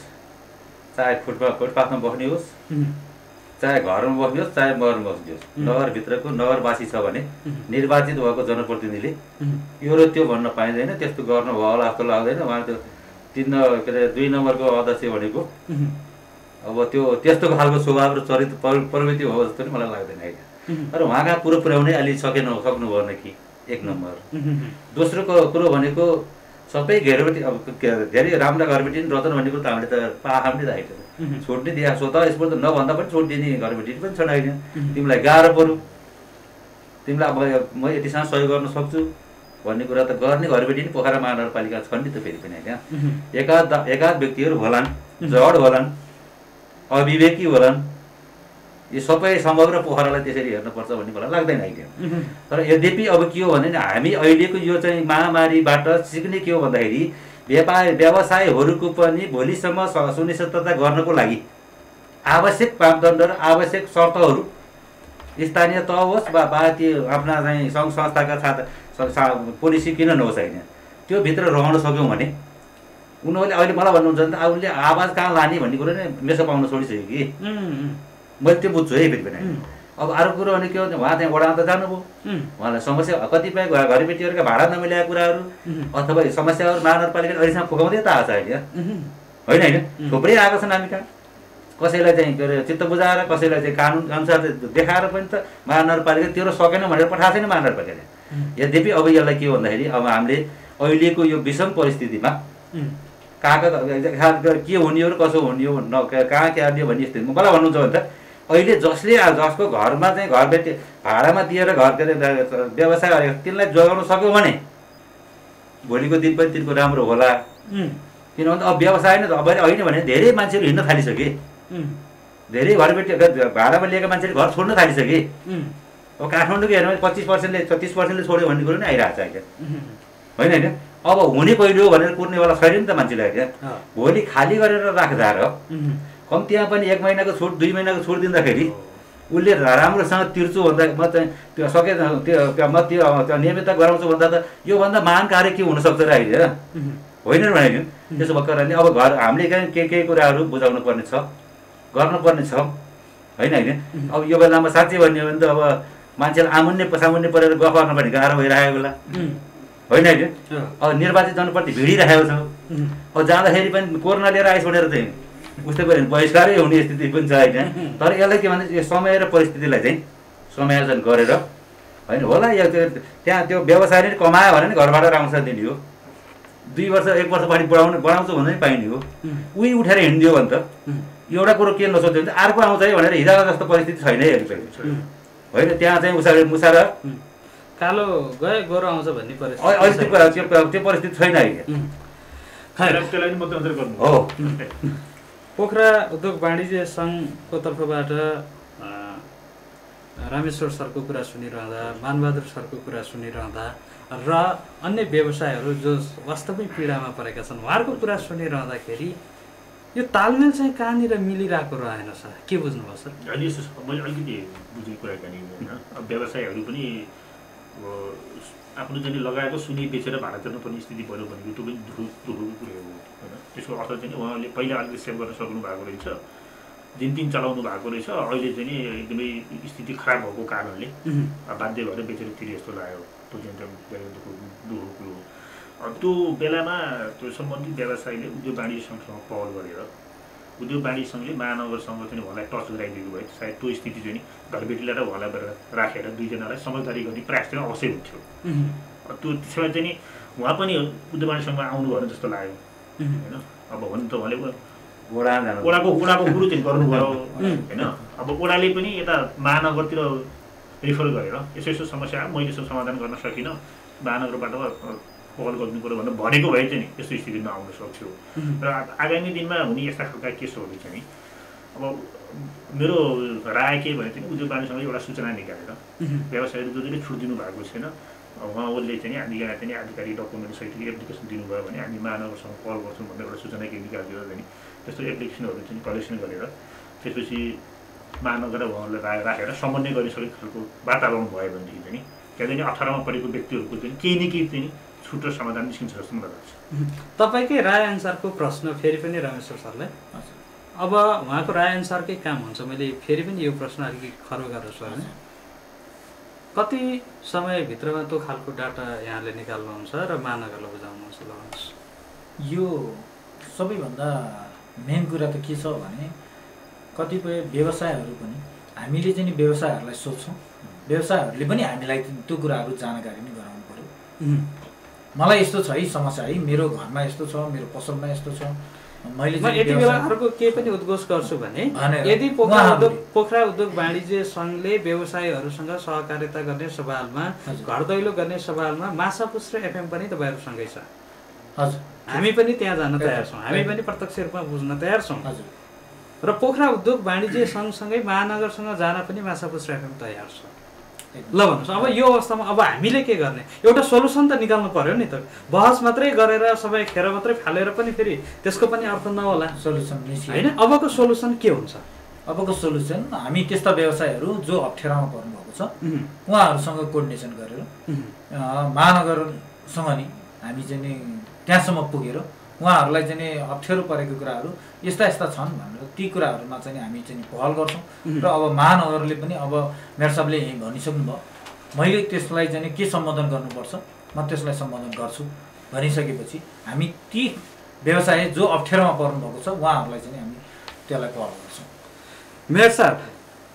चाहे फुटपाथमा बस्ने होस्, चाहे घरमा बस्ने होस्, चाहे मरमा बस्ने होस्, नगरभित्रको नगरवासी छ भने निर्वाचित भएको जनप्रतिनिधिले यो र त्यो भन्न पाइँदैन, त्यस्तो गर्नु भयो होला जस्तो लाग्दैन। उहाँ त्यो 2 नम्बरको अध्यक्ष भनेको अब त्यो त्यस्तो खालको स्वभाव र चरित्र प्रवृत्ति हो जस्तो पनि मलाई लाग्दैन होइन। तर उहाँका कुरो पुर्याउनै अलि सक्नु भएन कि 1 नम्बर। दोस्रो कुरो भनेको सबै घेरबेटी अब धेरै राम्रा घरबेटी नि रतन भन्ने कुरो त हामीले त पाखा पनि राखेको छ छोड्ने दिएको छो त यसबाट त नभन्दा पनि छोडिदिने घरबेटी पनि छन् अहिले तिमीलाई गाह्रो पर्यो तिमीलाई अब म यतिसँग सहयोग गर्न सक्छु भन्ने कुरा त गर्ने घरबेटी नि पोखरा महानगरपालिका छन् नि त फेरि पनि होइन एकाध व्यक्तिहरू होलान् जड होलान् अविवेकी होलान् यो सबै समग्र पोखरालाई त्यसरी हेर्नुपर्छ भन्ने मलाई लाग्दैन अहिले तर यद्यपि अब के हो भने हामी अहिलेको यो चाहिँ महामारीबाट सिक्ने के हो भन्दाखेरि व्यवसायहरूको पनि भोलिसम्म सुनिश्चितता गर्नको लागि आवश्यक मापदण्ड र आवश्यक शर्तहरू स्थानीय तह होस् वा त्यो आफ्ना चाहिँ सङ्घ संस्थाका छात्र पोलिसी किन नहोस् होइन त्यो भित्र रहन सक्यौँ भने उनीहरूले अहिले मलाई भन्नुहुन्छ भने त उनले आवाज कहाँ लाने भन्ने कुरो नै मेसो पाउन छोडिसक्यो कि मैले त्यो बुझ्छु है फेरि पनि अब अर्को कुरो भने के हो उहाँ त्यहाँ वडामा त जानुभयो उहाँलाई समस्या कतिपय घरबेटीहरूका भाडा नमिलाएको कुराहरू अथवा समस्याहरू महानगरपालिकाले अहिलेसम्म फुकाउँदै त आएको छ होइन होइन थुप्रै आएको छन् हामी कहाँ कसैलाई चाहिँ के अरे चित्त बुझाएर कसैलाई चाहिँ कानुन अनुसार देखाएर पनि त महानगरपालिका तेरो सकेन भनेर पठाएको छैन महानगरपालिकाले यद्यपि अब यसलाई के भन्दाखेरि अब हामीले अहिलेको यो विषम परिस्थितिमा कहाँ के हुने हो र कसो हुने हो कहाँ के हाल्ने भन्ने स्थितिमा मलाई भन्नुहुन्छ भने त अहिले जसको घरमा चाहिँ घरबेटी भाडामा दिएर घर के अरे व्यवसाय गरेको तिनलाई जोगाउन सक्यो भने भोलिको दिन पनि तिनको राम्रो होला किनभने अब व्यवसाय नै त अब होइन भने धेरै मान्छेहरू हिँड्न थालिसके धेरै घरबेटी भाडामा लिएका मान्छेले घर छोड्न थालिसके अब काठमाडौँको हेर्नु भने 25%ले 36%ले छोड्यो भन्ने कुरो नै आइरहेको छ अहिले होइन होइन अब हुने पहिलो हो भनेर कुर्नेवाला छैन नि त मान्छेलाई क्या भोलि खाली गरेर राख्दा र कम्तीमा पनि 1 महिनाको छुट 2 महिनाको छुट दिँदाखेरि उसले राम्रोसँग तिर्छु भन्दा म चाहिँ त्यो सके म त्यो नियमितता गराउँछु भन्दा त योभन्दा महान कार्य के हुनसक्छ र अहिले होइन भने त्यसो भएकोले अब घर हामीले के कुराहरू बुझाउनु पर्ने छ गर्नुपर्ने छ होइन होइन अब यो बेलामा साँच्चै भन्यो भने त अब मान्छेलाई सामुन्ने परेर गफ गर्न पनि गाह्रो भइरहेको बेला होइन होइन अब निर्वाचित जनप्रति भिडिरहेको छ अब जाँदाखेरि पनि कोरोना लिएर आइस भनेर चाहिँ उस्तै गऱ्यो भने बहिष्कारै हुने स्थिति पनि छ होइन तर यसलाई के भने यो समय र परिस्थितिलाई चाहिँ समायोजन गरेर होइन होला या त्यहाँ त्यो व्यवसाय नै कमायो भने नि घरबाट राम्रोसँग दिने हो 2 वर्ष 1 वर्षपछि बढाउँछु भन्दा पनि पाइने हो उही उठेर हिँडिदियो भने त एउटा कुरो के नसोच्यो भने अर्को आउँछ है भनेर हिजो जस्तो परिस्थिति छैन है होइन त्यहाँ चाहिँ मुसा र कालो गए गोरो आउँछ भन्ने परिस्थिति त्यो परिस्थिति छैन हो। पोखरा उद्योग वाणिज्य सङ्घको तर्फबाट रामेश्वर सरको कुरा सुनिरहँदा मानबहादुर सरको कुरा सुनिरहँदा र अन्य व्यवसायहरू जो वास्तविक पीडामा परेका छन् उहाँहरूको कुरा सुनिरहँदाखेरि यो तालमेल चाहिँ कहाँनिर मिलिरहेको रहेन सर के बुझ्नुभयो सर? मैले अलिकति बुझेको कुराकानी होइन अब व्यवसायहरू पनि आफ्नो चाहिँ लगाएको सुने बेचेर भाडा तिर्नुपर्ने स्थिति पऱ्यो भनेको त्यो पनि दुःखको कुरो हो होइन। त्यसको अर्थ चाहिँ उहाँले पहिला अलिकति सेभ गर्न सक्नु भएको रहेछ दिन चलाउनु भएको रहेछ अहिले चाहिँ एकदमै स्थिति खराब भएको कारणले बाध्य भएर बेचेर तिरे जस्तो लाग्यो त्यो चाहिँ दुःखको कुरो हो। त्यो बेलामा त्यो सम्बन्धित व्यवसायले उद्योग वाणिज्य सङ्घसँग पहल गरेर उद्योग वाणिज्य सङ्घले महानगरसँग चाहिँ उहाँलाई टच गराइदिएको भए सायद त्यो स्थिति चाहिँ घरबेटीलाई र उहाँलाई राखेर दुईजनालाई समझदारी गर्ने प्रयास चाहिँ अवश्य हुन्थ्यो। त्यो त्यसमा चाहिँ उहाँ पनि उद्योग वाणिज्य सङ्घमा आउनु भयो जस्तो लाग्यो होइन। अब हुन त उहाँले ओडाको कुरो चाहिँ गर्नुभयो होइन। अब ओडाले पनि यता महानगरतिर रिफर गरेर यसो समस्या मैले यसो समाधान गर्न सकिनँ महानगरबाट पहल गर्नु पऱ्यो भनेर भनेको भए चाहिँ यस्तो स्थिति नआउन सक्थ्यो। र आगामी दिनमा हुने यस्ता खालका केसहरू चाहिँ अब मेरो राय के भने चाहिँ उद्योग वाणिज्यसँग एउटा सूचना निकालेर व्यवसायहरू जो जसले छुट दिनुभएको छैन उहाँहरूले चाहिँ हामीलाई चाहिँ आधिकारिक डकुमेन्ट सहित एप्लिकेसन दिनुभयो भने हामी महानगरसँग पहल गर्छौँ भनेर एउटा सूचना के निकालिदियो भने त्यस्तो एप्लिकेसनहरू चाहिँ कलेक्सन गरेर त्यसपछि महानगर उहाँहरूलाई राखेर समन्वय गर्ने सबै खालको वातावरण भयो भनेदेखि चाहिँ त्यहाँ चाहिँ 18मा परेको व्यक्तिहरूको चाहिँ केही न केही चाहिँ छुट र समाधान निस्किन्छ जस्तो मलाई लाग्छ। तपाईँकै राय अनुसारको प्रश्न फेरि पनि रामेश्वर सरलाई अब उहाँको राय अनुसारकै काम हुन्छ। मैले फेरि पनि यो प्रश्न अलिकति खरो गरेर सोध्छु कति समयभित्रमा त्यो खालको डाटा यहाँले निकाल्नुहुन्छ र महानगरलाई बुझाउनुहुन्छ लगाउनुहोस्? यो सबैभन्दा मेन कुरा त के छ भने कतिपय व्यवसायहरू पनि हामीले चाहिँ व्यवसायहरूलाई सोध्छौँ व्यवसायहरूले पनि हामीलाई त्यो कुराहरू जानकारी नै गराउनु पऱ्यो मलाई यस्तो छ है समस्या है, मेरो घरमा यस्तो छ, मेरो पसलमा यस्तो छ, मैले यति बेला अर्को के पनि उद्घोष गर्छु भने यदि पोखरा उद्योग वाणिज्य सङ्घले व्यवसायीहरूसँग सहकारिता गर्ने सवालमा, घर दैलो गर्ने सवालमा माछापुछ र एफएम पनि तपाईँहरूसँगै छ। हजुर, हामी पनि त्यहाँ जान तयार छौँ, हामी पनि प्रत्यक्ष रूपमा बुझ्न तयार छौँ। र पोखरा उद्योग वाणिज्य सङ्घसँगै महानगरसँग जान पनि माछापुछ र एफएम तयार छ। ल भन्नुहोस्, अब यो अवस्थामा अब हामीले के गर्ने? एउटा सोलुसन त निकाल्नु पर्यो नि त। बहस मात्रै गरेर सबै खेर मात्रै फालेर पनि फेरि त्यसको पनि अर्थ नहोला। सोलुसन होइन, अबको सोलुसन के हुन्छ? अबको सोलुसन हामी त्यस्ता व्यवसायहरू जो अप्ठ्यारोमा पर्नुभएको छ उहाँहरूसँग कोर्डिनेसन गरेर महानगरसँग नि हामी चाहिँ नि त्यहाँसम्म पुगेर उहाँहरूलाई चाहिँ नि अप्ठ्यारो परेको कुराहरू यस्ता यस्ता छन् भनेर ती कुराहरूमा चाहिँ हामी चाहिँ पहल गर्छौँ। र अब महानगरले पनि अब मेयर साहबले यहीँ भनिसक्नुभयो, मैले त्यसलाई चाहिँ के सम्बोधन गर्नुपर्छ म त्यसलाई सम्बोधन गर्छु भनिसकेपछि हामी ती व्यवसाय जो अप्ठ्यारोमा पर्नुभएको छ उहाँहरूलाई चाहिँ हामी त्यसलाई पहल गर्छौँ। मेयर साहब,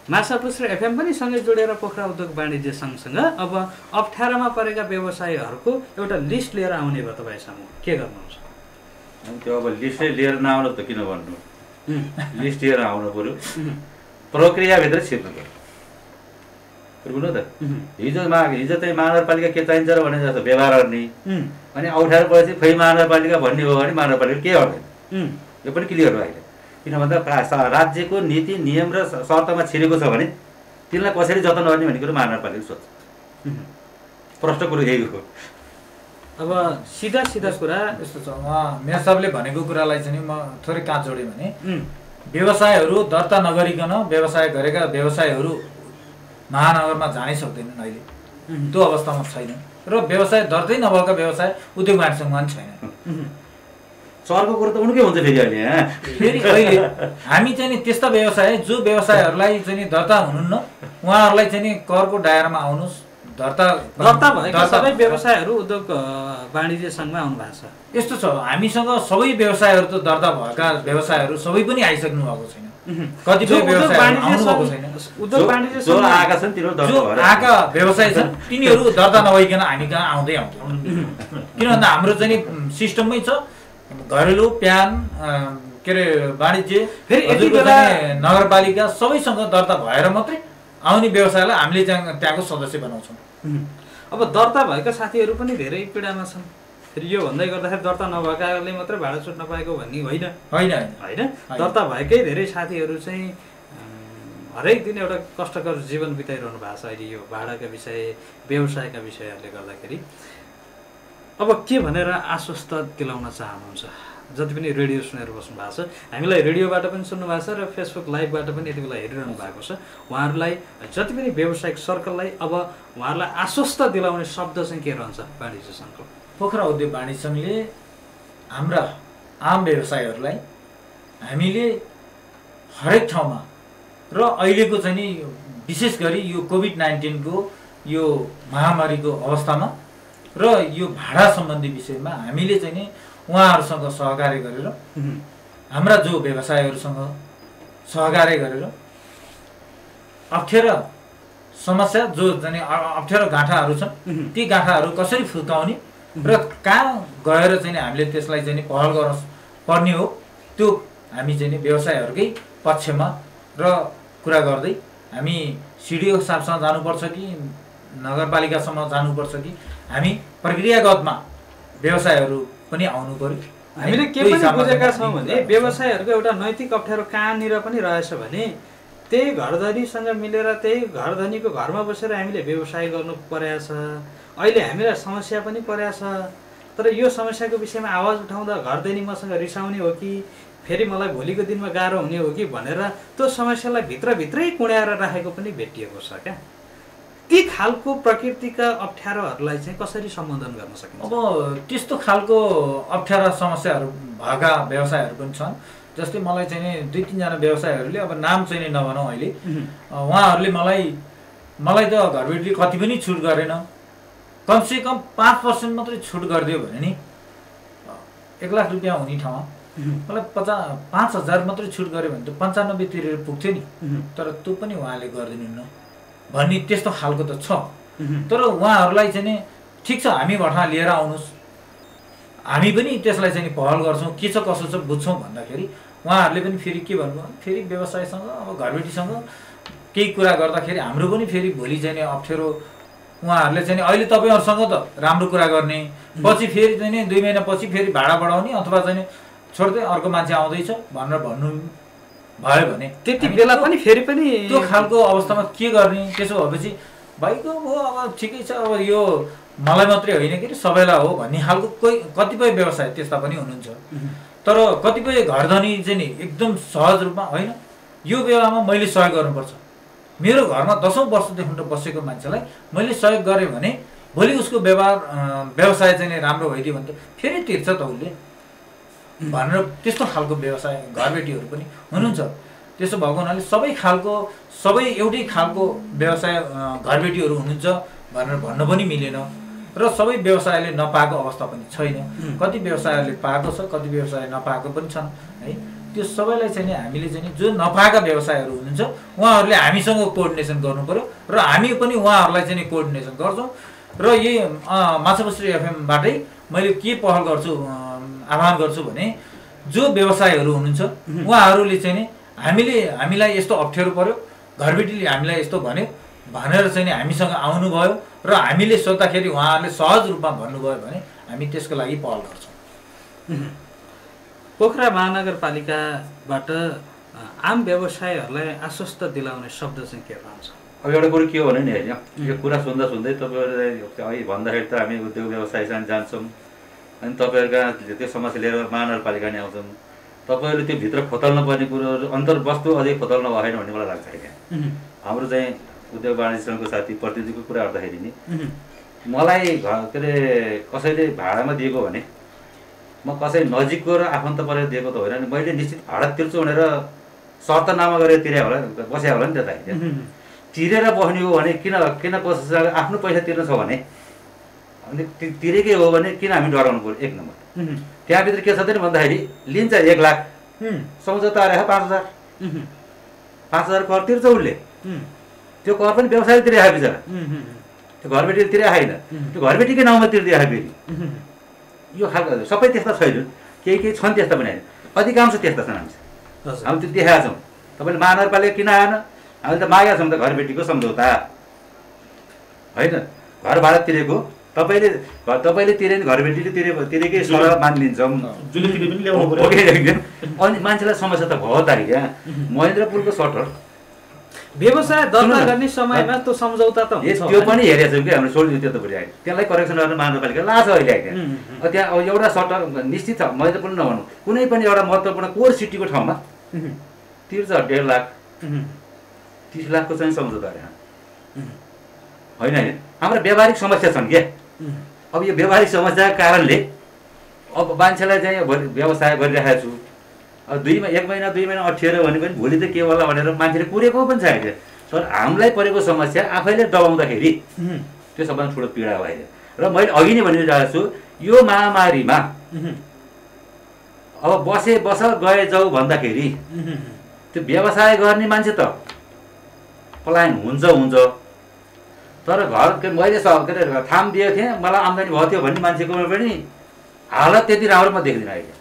माछापुछ र एफएम पनि सँगै जोडेर पोखरा उद्योग वाणिज्य सङ्घसँग अब अप्ठ्यारोमा परेका व्यवसायीहरूको एउटा लिस्ट लिएर आउने भयो तपाईँसँग, के गर्नुहुन्छ? त्यो अब लिस्टै लिएर नआउनु त किन भन्नु, लिस्ट लिएर आउनु पऱ्यो, प्रक्रियाभित्र छिर्नु पऱ्यो। बुझ्नु त, हिजो चाहिँ महानगरपालिका के चाहिन्छ र भने जस्तो व्यवहार गर्ने अनि अप्ठ्यारो परेपछि फेरि महानगरपालिका भन्ने हो भने महानगरपालिका केही आउँदैन। यो पनि क्लियर हो अहिले, किन भन्दा राज्यको नीति नियम र शर्तमा छिरेको छ भने तिनलाई कसरी जतन गर्ने भन्ने कुरो महानगरपालिकाले सोध्छ। प्रष्ट कुरो यही हो। अब सिधा कुरा यस्तो छ, उहाँ मेयर साहबले भनेको कुरालाई चाहिँ म थोरै काँच जोडेँ भने व्यवसायहरू दर्ता नगरिकन व्यवसाय गरेका व्यवसायहरू महानगरमा जानै सक्दैनन् अहिले, त्यो अवस्थामा छैन। र व्यवसाय दर्तै नभएका व्यवसाय उद्योग वाणिज्यसँग पनि छैन। सरको कुरो त उनकै हुन्छ फेरि अहिले हामी चाहिँ नि त्यस्ता व्यवसाय जो व्यवसायहरूलाई चाहिँ नि दर्ता हुनुहुन्न उहाँहरूलाई चाहिँ नि करको दायरामा आउनुहोस्, दर्ता भएका सबै व्यवसायहरू उद्योग वाणिज्य सङ्घमा आउनु भएको छ। यस्तो छ, हामीसँग सबै व्यवसायहरू त दर्ता भएका व्यवसायहरू सबै पनि आइसक्नु भएको छैन। कतिपय व्यवसायहरू आउनु भएको छैन। उद्योग वाणिज्य जो आएका छन् तिनीहरू जो आएका व्यवसाय छन् तिनीहरू दर्ता नभइकन हामी कहाँ आउँदै आउँदैन। किन भन्दा हाम्रो चाहिँ नि सिस्टममै छ, घरेलु प्यान के अरे वाणिज्य फेरि नगरपालिका सबैसँग दर्ता भएर मात्रै आउने व्यवसायलाई हामीले त्यहाँको सदस्य बनाउँछौँ। अब दर्ता भएका साथीहरू पनि धेरै पीडामा छन्। फेरि यो भन्दै गर्दाखेरि दर्ता नभएकाले मात्रै भाडा छुट नपाएको भन्ने होइन, दर्ता भएकै धेरै साथीहरू चाहिँ हरेक दिन एउटा कष्टकर जीवन बिताइरहनु भएको छ अहिले यो भाडाका विषय, व्यवसायका विषयहरूले गर्दाखेरि। अब के भनेर आश्वस्त दिलाउन चाहनुहुन्छ? जति पनि रेडियो सुनेर बस्नु भएको छ, हामीलाई रेडियोबाट पनि सुन्नु भएको छ र फेसबुक लाइभबाट पनि यति बेला हेरिरहनु भएको छ, उहाँहरूलाई जति पनि व्यावसायिक सर्कललाई अब उहाँहरूलाई आश्वस्त दिलाउने शब्द चाहिँ के रहन्छ वाणिज्य सङ्घको? पोखरा उद्योग वाणिज्य सङ्घले हाम्रा आम व्यवसायहरूलाई हामीले हरेक ठाउँमा र अहिलेको चाहिँ नि विशेष गरी यो कोभिड-19को यो महामारीको अवस्थामा र यो भाडा सम्बन्धी विषयमा हामीले चाहिँ नि उहाँहरूसँग सहकार्य गरेर हाम्रा जो व्यवसायहरूसँग सहकार्य गरेर अप्ठ्यारो समस्या जो चाहिँ अप्ठ्यारो गाँठाहरू छन् ती गाँठाहरू कसरी फुकाउने र कहाँ गएर चाहिँ हामीले त्यसलाई चाहिँ पहल गर्न पर्ने हो त्यो हामी चाहिँ व्यवसायहरूकै पक्षमा र कुरा गर्दै हामी सिडिओ साहबसँग जानुपर्छ कि नगरपालिकासम्म जानुपर्छ कि हामी प्रक्रियागतमा व्यवसायहरू पनि आउनु पर्यो। हामीले के पनि बुझेका छौँ भने व्यवसायहरूको एउटा नैतिक अप्ठ्यारो कहाँनिर पनि रहेछ भने त्यही घरधनीसँग मिलेर त्यही घरधनीको घरमा बसेर हामीले व्यवसाय गर्नु परेको छ। अहिले हामीलाई समस्या पनि परेको छ, तर यो समस्याको विषयमा आवाज उठाउँदा घरधनी मसँग रिसाउने हो कि फेरि मलाई भोलिको दिनमा गाह्रो हुने हो कि भनेर त्यो समस्यालाई भित्रभित्रै कुँड्याएर राखेको पनि भेटिएको छ क्या। ती खालको प्रकृतिका अप्ठ्यारोहरूलाई चाहिँ कसरी सम्बोधन गर्न सकिन्छ? अब त्यस्तो खालको अप्ठ्यारा समस्याहरू भएका व्यवसायहरू पनि छन्। जस्तै मलाई चाहिँ नि 2-3जना व्यवसायहरूले, अब नाम चाहिँ नि नभनौँ अहिले, उहाँहरूले मलाई त घरबेटीले कति पनि छुट गरेन, कमसेकम 5% मात्रै छुट गरिदियो भने नि 1 लाख रुपियाँ हुने ठाउँमा मलाई 5,000 मात्रै छुट गऱ्यो भने त 95 तिरेर पुग्थ्यो नि, तर त्यो पनि उहाँले गरिदिनुहुन्न भन्ने त्यस्तो खालको त छ। तर उहाँहरूलाई चाहिँ नि ठिक छ हामी भट्टा लिएर आउनुहोस् हामी पनि त्यसलाई चाहिँ पहल गर्छौँ, के छ कसो छ बुझ्छौँ भन्दाखेरि उहाँहरूले पनि फेरि के भन्नुभयो, फेरि व्यवसायसँग अब घरबेटीसँग केही कुरा गर्दाखेरि हाम्रो पनि फेरि भोलि चाहिँ अप्ठ्यारो, उहाँहरूले चाहिँ अहिले तपाईँहरूसँग त राम्रो कुरा गर्ने, पछि फेरि चाहिँ 2 महिनापछि फेरि भाडा बढाउने अथवा चाहिँ छोड्दै अर्को मान्छे आउँदैछ भनेर भन्नु भयो भने त्यति बेला पनि फेरि पनि त्यो खालको अवस्थामा के गर्ने? त्यसो भएपछि भाइको हो अब ठिकै छ, अब यो मलाई मात्रै होइन कि सबैलाई हो भन्ने खालको कोही कतिपय व्यवसाय त्यस्ता पनि हुनुहुन्छ। तर कतिपय घरधनी चाहिँ नि एकदम सहज रूपमा होइन यो बेलामा मैले सहयोग गर्नुपर्छ, मेरो घरमा 10औं वर्षदेखि बसेको मान्छेलाई मैले सहयोग गरेँ भने भोलि उसको व्यवसाय चाहिँ राम्रो भइदियो भने त फेरि तिर्छ त उसले भनेर त्यस्तो खालको व्यवसाय घरबेटीहरू पनि हुनुहुन्छ। त्यसो भएको हुनाले सबै एउटै खालको व्यवसाय घरबेटीहरू हुनुहुन्छ भनेर भन्न पनि मिलेन र सबै व्यवसायले नपाएको अवस्था पनि छैन। कति व्यवसायले पाएको छ, कति व्यवसाय नपाएको पनि छन् है। त्यो सबैलाई चाहिँ हामीले चाहिँ जो नपाएका व्यवसायहरू हुनुहुन्छ उहाँहरूले हामीसँग कोअर्डिनेसन गर्नु पर्यो र हामी पनि उहाँहरूलाई चाहिँ कोअर्डिनेसन गर्छौँ। र यही माछापुच्छ्रे एफएमबाटै मैले के पहल गर्छु, आह्वान गर्छु भने जो व्यवसायहरू हुनुहुन्छ उहाँहरूले चाहिँ हामीलाई यस्तो अप्ठ्यारो पर्यो, घरबेटीले हामीलाई यस्तो भन्यो भनेर चाहिँ हामीसँग आउनुभयो र हामीले सोद्धाखेरि उहाँहरूले सहज रूपमा भन्नुभयो भने हामी त्यसको लागि पहल गर्छौँ। पोखरा महानगरपालिकाबाट आम व्यवसायहरूलाई आश्वस्त दिलाउने शब्द चाहिँ के रहन्छ? अब एउटा कुरो के हो भने नि होइन, यो कुरा सुन्दै तपाईँहरूले भन्दाखेरि त हामी उद्योग व्यवसायसँग जान्छौँ अनि तपाईँहरूका त्यो समस्या लिएर महानगरपालिका नै आउँछौँ। तपाईँहरूले त्यो भित्र खोतल्न पर्ने कुरोहरू अन्तर्वस्तु अझै खोतल्न भएन भन्ने मलाई लाग्छ होइन। हाम्रो चाहिँ उद्योग वाणिज्य सङ्घको साथी प्रतिनिधिको कुरा गर्दाखेरि नि मलाई के अरे कसैले भाडामा दिएको भने म कसै नजिकको र आफन्त परेर दिएको त होइन, मैले निश्चित भाडा तिर्छु भनेर शर्तनामा गरेर तिरे होला बस्या होला नि त्यता तिरेर बस्ने हो भने किन कसैसँग आफ्नो पैसा तिर्न छ भने अनि तिरेकै हो भने किन हामी डराउनु पर्यो? 1 नम्बर त्यहाँभित्र के छ त भन्दाखेरि लिन्छ 1 लाख सम्झौता आएर 5,000 कर तिर्छ उसले, त्यो कर पनि व्यवसाय तिरेको बिचरा, त्यो घरबेटीले तिरेको छैन, त्यो घरबेटीकै नाउँमा तिर्दिया फेरि। यो खालको सबै त्यस्ता छैन, केही छन् त्यस्ता पनि होइन, अधिकांश त्यस्ता छन्। हामी त्यो देखाएका छौँ। तपाईँले महानगरपालिका किन आएन? हामीले त मागेका छौँ त घरबेटीको सम्झौता होइन, घर भाडा तिरेको तपाईँले तिरे नि घरबेटीले तिरेकै सर मानिलिन्छौँ अनि मान्छेलाई समस्या त भयो त क्या। महेन्द्र पुलको सटर व्यवसाय दर्ता गर्ने समयमा त्यो सम्झौता त त्यो पनि हेरेको छौँ कि हाम्रो सोल्यु त्यो त भइरहेको त्यसलाई करेक्सन गर्न महानगरपालिका लाछ अहिले आइदिया। त्यहाँ एउटा सटर निश्चित छ, मैले पनि नभनौँ कुनै पनि एउटा महत्त्वपूर्ण कोर सिटीको ठाउँमा तिर्छ 1.5 लाख 30 लाखको चाहिँ सम्झौता अरे होइन होइन। हाम्रो व्यावहारिक समस्या छन् क्या। अब यो व्यावहारिक समस्याको कारणले अब मान्छेलाई चाहिँ व्यवसाय गरिरहेको छु, अब 1 महिना 2 महिना अप्ठ्यारो भने पनि भोलि त के होला भनेर मान्छेले कुरेको पनि छ क्या। सर हामीलाई परेको समस्या आफैले दबाउँदाखेरि त्यो सबभन्दा ठुलो पीडा भयो। र मैले अघि नै भनिरहेको छु यो महामारीमा अब बस गए जाऊ भन्दाखेरि त्यो व्यवसाय गर्ने मान्छे त पलायन हुन्छ, तर घर मैले के अरे थाम दिएको थिएँ मलाई आम्दानी भएको थियो भन्ने मान्छेकोमा पनि हालत त्यति राम्रो म देख्दिनँ अहिले।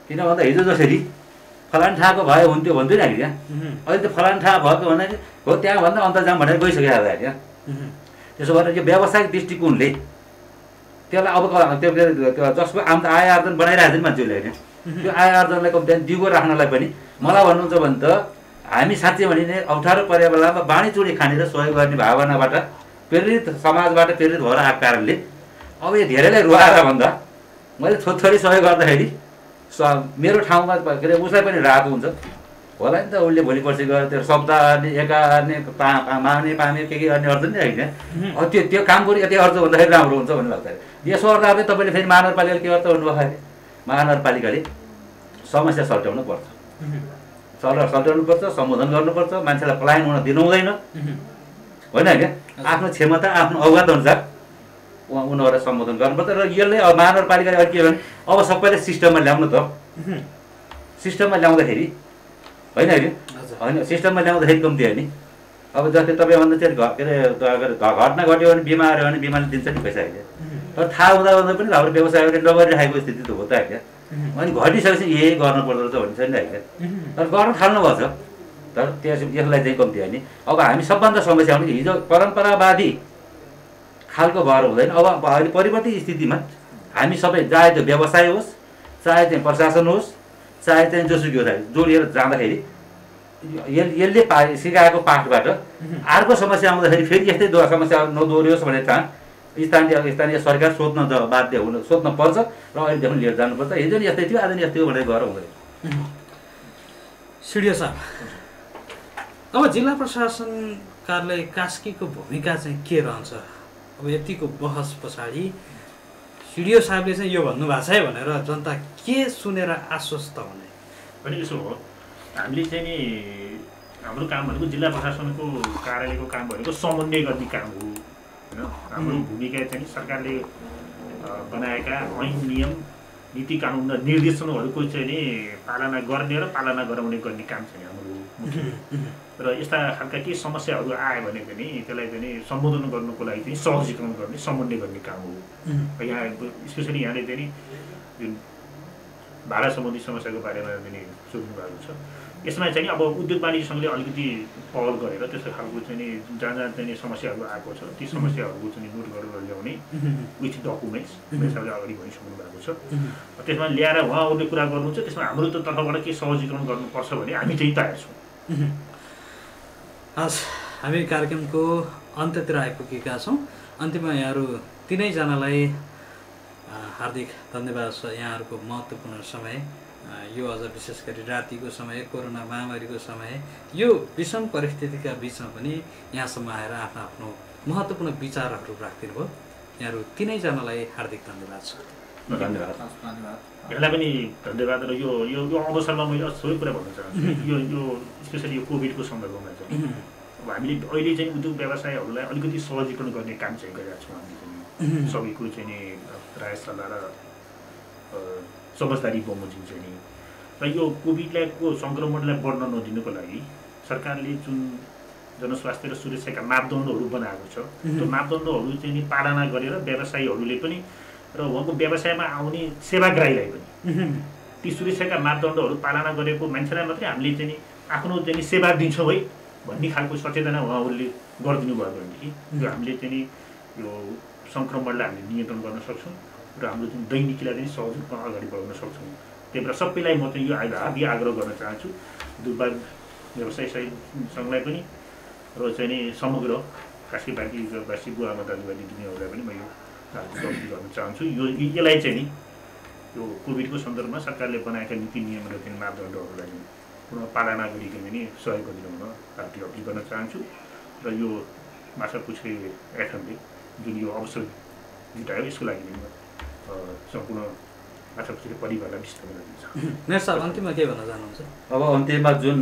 किन भन्दा हिजो जसरी फलान ठाउँको भयो हुन्थ्यो भन्थ्यो नि क्या, अहिले त फलान ठाउँ भएको भन्दाखेरि हो त्यहाँभन्दा अन्तर्जाम भनेर गइसक्यो होला क्या। त्यसो भएर यो व्यावसायिक दृष्टिकोणले त्यसलाई अब त्यो जसको आय आर्जन बनाइरहेको छ नि मान्छेले होइन, त्यो आय आर्जनलाई दिगो राख्नलाई पनि मलाई भन्नुहुन्छ भने त हामी साँच्चै भने नै अप्ठ्यारो परे बेलामा बाँडीचुँडी खानेर सहयोग गर्ने भावनाबाट प्रेरित समाजबाट प्रेरित भएर आएको कारणले अब यो धेरैलाई रुवाएर भन्दा मैले थोरै सहयोग गर्दाखेरि मेरो ठाउँमा के अरे उसलाई पनि राहत हुन्छ होला नि त। उसले भोलि पर्सि गएर त्यो शब्द आर्ने एकार्ने माने पाने के गर्ने अर्थ नि होइन, त्यो काम पनि यति अर्थ भन्दाखेरि राम्रो हुन्छ भन्ने लाग्छ। यसो अर्थ चाहिँ तपाईँले फेरि महानगरपालिकाले के अर्थ भन्नुभयो अरे महानगरपालिकाले समस्या सल्टाउनु पर्छ, सल्टाउनु पर्छ, सम्बोधन गर्नुपर्छ, मान्छेलाई पलायन हुन दिनु हुँदैन होइन क्या। आफ्नो क्षमता आफ्नो अवगत अनुसार उनीहरूलाई सम्बोधन गर्नुपर्छ। र यसले अब महानगरपालिकाले अहिले के भने अब सबैले सिस्टममा ल्याउनु त, सिस्टममा ल्याउँदाखेरि होइन होइन सिस्टममा ल्याउँदाखेरि कम्ती होइन। अब जस्तै तपाईँ भन्दा चाहिँ के अरे घटना घट्यो भने बिमा आयो भने बिमाले दिन्छ नि पैसा अहिले तर थाहा हुँदा पनि हाम्रो व्यवसायहरूले नगरिरहेको स्थिति त हो त क्या। अनि घटिसकेपछि यही गर्नुपर्दो रहेछ भन्ने छैन क्या। तर गर्न थाल्नुपर्छ। तर यसलाई चाहिँ कम्ती होइन। अब हामी सबभन्दा समस्या आउने हिजो परम्परावादी खालको भएर हुँदैन। अब अहिले परिवर्तित स्थितिमा हामी सबै चाहे त्यो व्यवसाय होस्, चाहे चाहिँ प्रशासन होस्, चाहे चाहिँ जोसुकै होस्, जोडिएर जाँदाखेरि यसले सिकाएको पाठबाट अर्को समस्या आउँदाखेरि फेरि यस्तै समस्याहरू नदोहोरियोस् भन्ने चाहन्छ। स्थानीय सरकार सोध्न बाध्य हुन सोध्न पर्छ र अहिलेदेखि लिएर जानुपर्छ। हिजो नि यस्तै थियो, आज नि यस्तै हो भनेर गएर हुँदैन। सिडिओ साहब, अब जिल्ला प्रशासन कार्यालय कास्कीको भूमिका चाहिँ के रहन्छ? अब यतिको बहस पछाडि सिडिओ साहबले चाहिँ यो भन्नुभएको छ है भनेर जनता के सुनेर आश्वस्त हुने? अनि यसो हो, हामीले चाहिँ नि हाम्रो काम भनेको जिल्ला प्रशासनको कार्यालयको काम भनेको समन्वय गर्ने काम हो होइन। हाम्रो भूमिका चाहिँ सरकारले बनाएका ऐन नियम नीति कानुन र निर्देशनहरूको चाहिँ नि पालना गर्ने र पालना गराउने गर्ने काम चाहिँ हाम्रो मुख्य। र यस्ता खालका केही समस्याहरू आयो भने पनि त्यसलाई चाहिँ सम्बोधन गर्नुको लागि चाहिँ सहजीकरण गर्ने समन्वय गर्ने काम हो। यहाँ स्पेसली यहाँले चाहिँ नि जुन भाडा सम्बन्धी समस्याको बारेमा पनि सोध्नु भएको छ। यसमा चाहिँ अब उद्योग वाणिज्य सङ्घले अलिकति पहल गरेर त्यस्तो खालको चाहिँ नि जहाँ जहाँ चाहिँ समस्याहरू आएको छ ती समस्याहरूको चाहिँ नोट गरेर ल्याउने विथ डकुमेन्ट्स तपाईँले अगाडि भनिसक्नु भएको छ। त्यसमा ल्याएर उहाँहरूले कुरा गर्नुहुन्छ, त्यसमा हाम्रो तर्फबाट के सहजीकरण गर्नुपर्छ भने हामी चाहिँ तयार छौँ। हस्, हामी कार्यक्रमको अन्त्यतिर आइपुगेका छौँ। अन्त्यमा यहाँहरू तिनैजनालाई हार्दिक धन्यवाद छ। यहाँहरूको महत्त्वपूर्ण समय, यो अझ विशेष गरी रातिको समय, कोरोना महामारीको समय, यो विषम परिस्थितिका बिचमा पनि यहाँसम्म आएर आफ्नो आफ्नो महत्त्वपूर्ण विचारहरू राखिदिनु भयो। यहाँहरू तिनैजनालाई हार्दिक धन्यवाद छ। धन्यवाद। यसलाई पनि धन्यवाद। र यो यो यो अवसरमा मैले सबै कुरा भन्न चाहन्छु। यो स्पेसली यो कोभिडको सन्दर्भमा चाहिँ अब हामीले अहिले चाहिँ उद्योग व्यवसायहरूलाई अलिकति सहजीकरण गर्ने काम चाहिँ गरेका छौँ। हामीले चाहिँ सबैको चाहिँ नि राय सल्लाह र समझदारी बमोजिम चाहिँ नि र यो कोभिडको सङ्क्रमणलाई बढ्न नदिनुको लागि सरकारले जुन जनस्वास्थ्य र सुरक्षाका मापदण्डहरू बनाएको छ त्यो मापदण्डहरू चाहिँ नि पालना गरेर व्यवसायीहरूले पनि र उहाँको व्यवसायमा आउने सेवाग्राहीलाई पनि ती सुरक्षाका मापदण्डहरू पालना गरेको मान्छेलाई मात्रै हामीले चाहिँ नि आफ्नो चाहिँ सेवा दिन्छौँ है भन्ने खालको सचेतना उहाँहरूले गरिदिनु भयो भनेदेखि यो हामीले चाहिँ नि यो सङ्क्रमणलाई हामीले नियन्त्रण गर्न सक्छौँ र हाम्रो जुन दैनिकीलाई चाहिँ सहज रूपमा अगाडि बढाउन सक्छौँ। त्यही भएर सबैलाई म चाहिँ यो आग्रह गर्न चाहन्छु, दुर्बा व्यवसाय सङ्घलाई पनि र चाहिँ नि समग्र कास्कीबासी बुवामा दाजुभाइ दिदीहरूलाई पनि म यो उपलब्धि गर्न चाहन्छु। यसलाई चाहिँ नि यो कोभिडको सन्दर्भमा सरकारले बनाएका नीति नियम र चाहिँ मापदण्डहरूलाई पुनः पालना गरिकन पनि सहयोग गरिदिनु हुन हार्दिक अपील गर्न चाहन्छु। र यो माछापुच्छ्रे एफएमले जुन यो अवसर जुटायो यसको लागि पनि सम्पूर्ण माछापुच्छ्रे परिवारलाई विशेष धन्यवाद दिन्छ। सर, अन्तिममा के भन्न चाहनुहुन्छ? अब अन्त्यमा जुन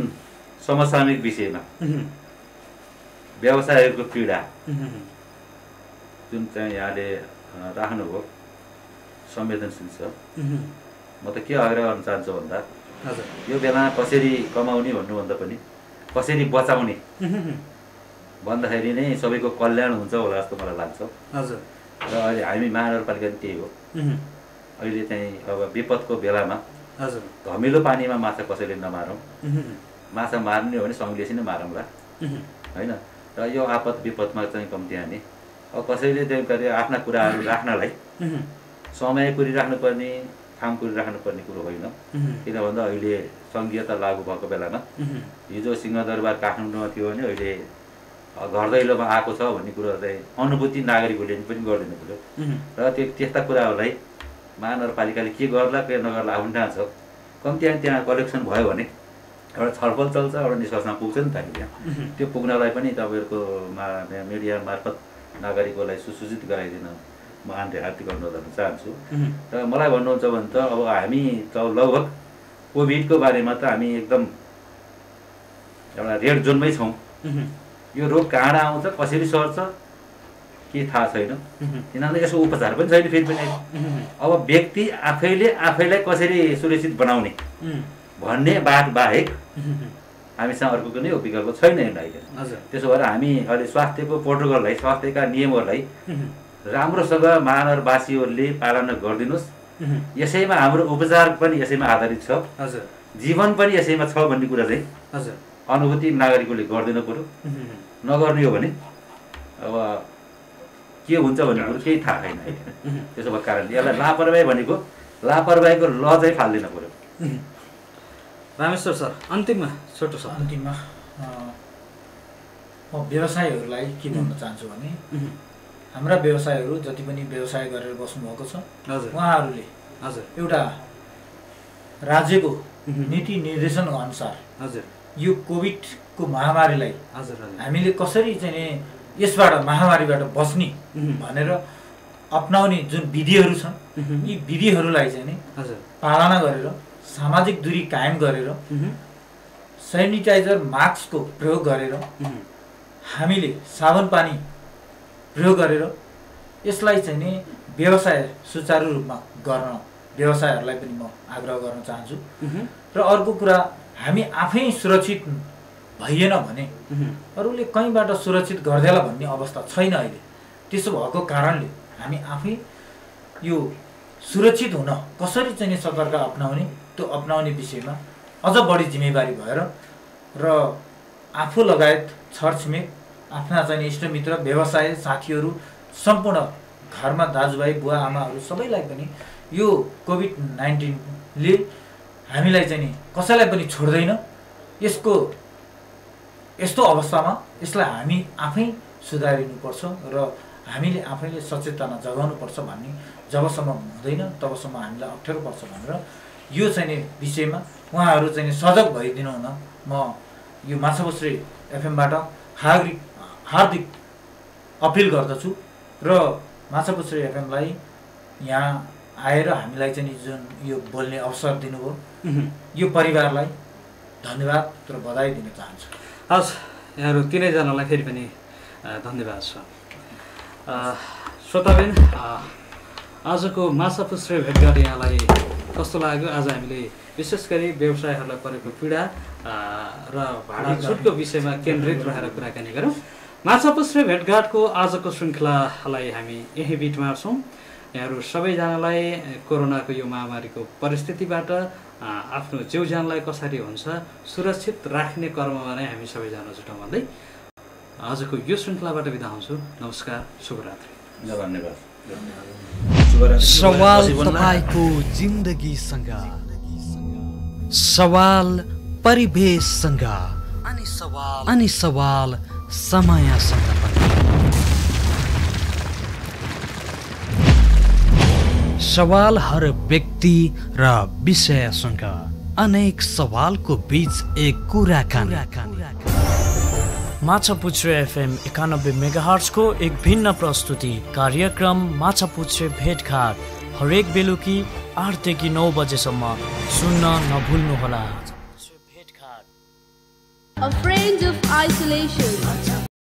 समसामयिक विषयमा व्यवसायहरूको पीडा जुन चाहिँ यहाँले राख्नुभयो संवेदनशील छ। म त के आग्रह गर्न चाहन्छु भन्दा यो बेलामा कसरी कमाउने भन्नुभन्दा पनि कसरी बचाउने भन्दाखेरि नै सबैको कल्याण हुन्छ होला जस्तो मलाई लाग्छ। र अहिले हामी महानगरपालिका पनि त्यही हो। अहिले चाहिँ अब विपदको बेलामा धमिलो पानीमा माछा कसैले नमारौँ, माछा मार्ने हो भने सङ्घले नै मारौँला होइन। र यो आपद विपदमा चाहिँ कम्ती हाने अब कसैले चाहिँ आफ्ना कुराहरू राख्नलाई समय कुरिराख्नुपर्ने, ठाउँ कुरिराख्नुपर्ने कुरो होइन। किन भन्दा अहिले सङ्घीयता लागू भएको बेलामा हिजो सिंहदरबार काठमाडौँमा थियो भने अहिले घर दैलोमा आएको छ भन्ने कुरो चाहिँ अनुभूति नागरिकहरूले पनि गरिदिनु पऱ्यो। र त्यस्ता कुराहरूलाई महानगरपालिकाले के गर्ला के नगर्ला आफ्नो ढाँच छ। कम्ती त्यहाँ कलेक्सन भयो भने एउटा छलफल चल्छ, एउटा निष्कर्षमा पुग्छ नि त। त्यहाँ त्यो पुग्नलाई पनि तपाईँहरूको मिडिया मार्फत नागरिकलाई सुसूचित गराइदिन म हार्दिक अनुरोध गर्न चाहन्छु। र मलाई भन्नुहुन्छ भने त अब हामी त लगभग कोभिडको बारेमा त हामी एकदम एउटा रेड जोनमै छौँ। यो रोग कहाँबाट आउँछ, कसरी सर्छ के थाहा छैन, किनभने यसको उपचार पनि छैन। फेरि पनि अब व्यक्ति आफैलाई कसरी सुरक्षित बनाउने भन्ने बात बाहेक हामीसँग अर्को कुनै विकल्प छैन। त्यसो भएर हामी अहिले स्वास्थ्यको प्रोटोकललाई, स्वास्थ्यका नियमहरूलाई राम्रोसँग महानगरवासीहरूले पालना गरिदिनुहोस्। यसैमा हाम्रो उपचार पनि यसैमा आधारित छ, हजुर, जीवन पनि यसैमा छ भन्ने कुरा चाहिँ हजुर अनुभूति नागरिकले गरिदिनु पर्यो। नगर्ने हो भने अब के हुन्छ भन्ने कुरो केही थाहा छैन अहिले। त्यसो भएको कारणले यसलाई लापरवाही भनेको लापरवाहीको ल चाहिँ फाल्दिन पर्यो। रामेश्वर सर, अन्तिममा छोटो छ। अन्तिममा म व्यवसायीहरूलाई के भन्न चाहन्छु भने हाम्रा व्यवसायीहरू जति पनि व्यवसाय गरेर बस्नुभएको छ उहाँहरूले एउटा राज्यको नीति निर्देशन अनुसार यो कोभिडको महामारीलाई हामीले कसरी चाहिँ यसबाट महामारीबाट बस्ने भनेर अपनाउने जुन विधिहरू छन् यी विधिहरूलाई चाहिँ नि पालना गरेर सामाजिक दूरी कायम गरेर सेनिटाइजर मास्कको प्रयोग गरेर हामीले साबुन पानी प्रयोग गरेर यसलाई चाहिँ नि व्यवसाय सुचारू रूपमा गर्न व्यवसायहरूलाई पनि म आग्रह गर्न चाहन्छु। र अर्को कुरा हामी आफै सुरक्षित भइएन भने अरूले कहीँबाट सुरक्षित गर्देला भन्ने अवस्था छैन अहिले। त्यसो भएको कारणले हामी आफै यो सुरक्षित हुन कसरी चाहिँ सतर्क अप्नाउने त्यो अप्नाउने विषयमा अझ बढी जिम्मेवारी भएर र आफू लगायत छरछिमेक आफ्ना चाहिँ इष्टमित्र व्यवसाय साथीहरू सम्पूर्ण घरमा दाजुभाइ बुवा आमाहरू सबैलाई पनि यो कोभिड-19ले हामीलाई चाहिँ कसैलाई पनि छोड्दैन। यसको यस्तो अवस्थामा यसलाई हामी आफै सुधारिनुपर्छ र हामीले आफैले सचेतना जगाउनुपर्छ भन्ने जबसम्म हुँदैन तबसम्म हामीलाई अप्ठ्यारो पर्छ भनेर यो चाहिँ विषयमा उहाँहरू चाहिँ सजग भइदिनु हुन म यो माछापुच्छ्रे एफएमबाट हार्दिक अपिल गर्दछु र माछापुच्छ्रे एफएमलाई यहाँ आएर हामीलाई चाहिँ जुन यो बोल्ने अवसर दिनुभयो यो परिवारलाई धन्यवाद र बधाई दिन चाहन्छु। हस्, यहाँहरू तिनैजनालाई फेरि पनि धन्यवाद छ। श्रोताबिन, आजको माछापुच्छ्रे भेटघाट यहाँलाई कस्तो लाग्यो? आज हामीले विशेष गरी व्यवसायहरूलाई परेको पीडा र भाडा छुटको विषयमा केन्द्रित रहेर कुराकानी गऱ्यौँ। माछापुच्छ्रे भेटघाटको आजको श्रृङ्खलालाई हामी यही बिटमा छौँ। यहाँहरू सबैजनालाई कोरोनाको यो महामारीको परिस्थितिबाट आफ्नो जीवज्यानलाई कसरी हुन्छ सुरक्षित राख्ने कर्ममा नै हामी सबैजना जुटौँ भन्दै आजको यो श्रृङ्खलाबाट बिदा हुन्छु। नमस्कार, शुभरात्रि। धन्यवाद। सवाल तपाईको जिन्दगीसँग, सवाल परिवेशसँग अनि सवाल समयसँग पनि। सवाल हर व्यक्ति र विषयसँग, अनेक सवालको बीच एक कुराकानी। माछापुच्छ्रे एफएम 91 मेगाहर्ट्जको एक भिन्न प्रस्तुति कार्यक्रम माछापुच्छ्रे भेटघाट हरेक बेलुकी 8 देखि 9 बजेसम्म सुन्न नभुल्नुहोला। A friend of isolation.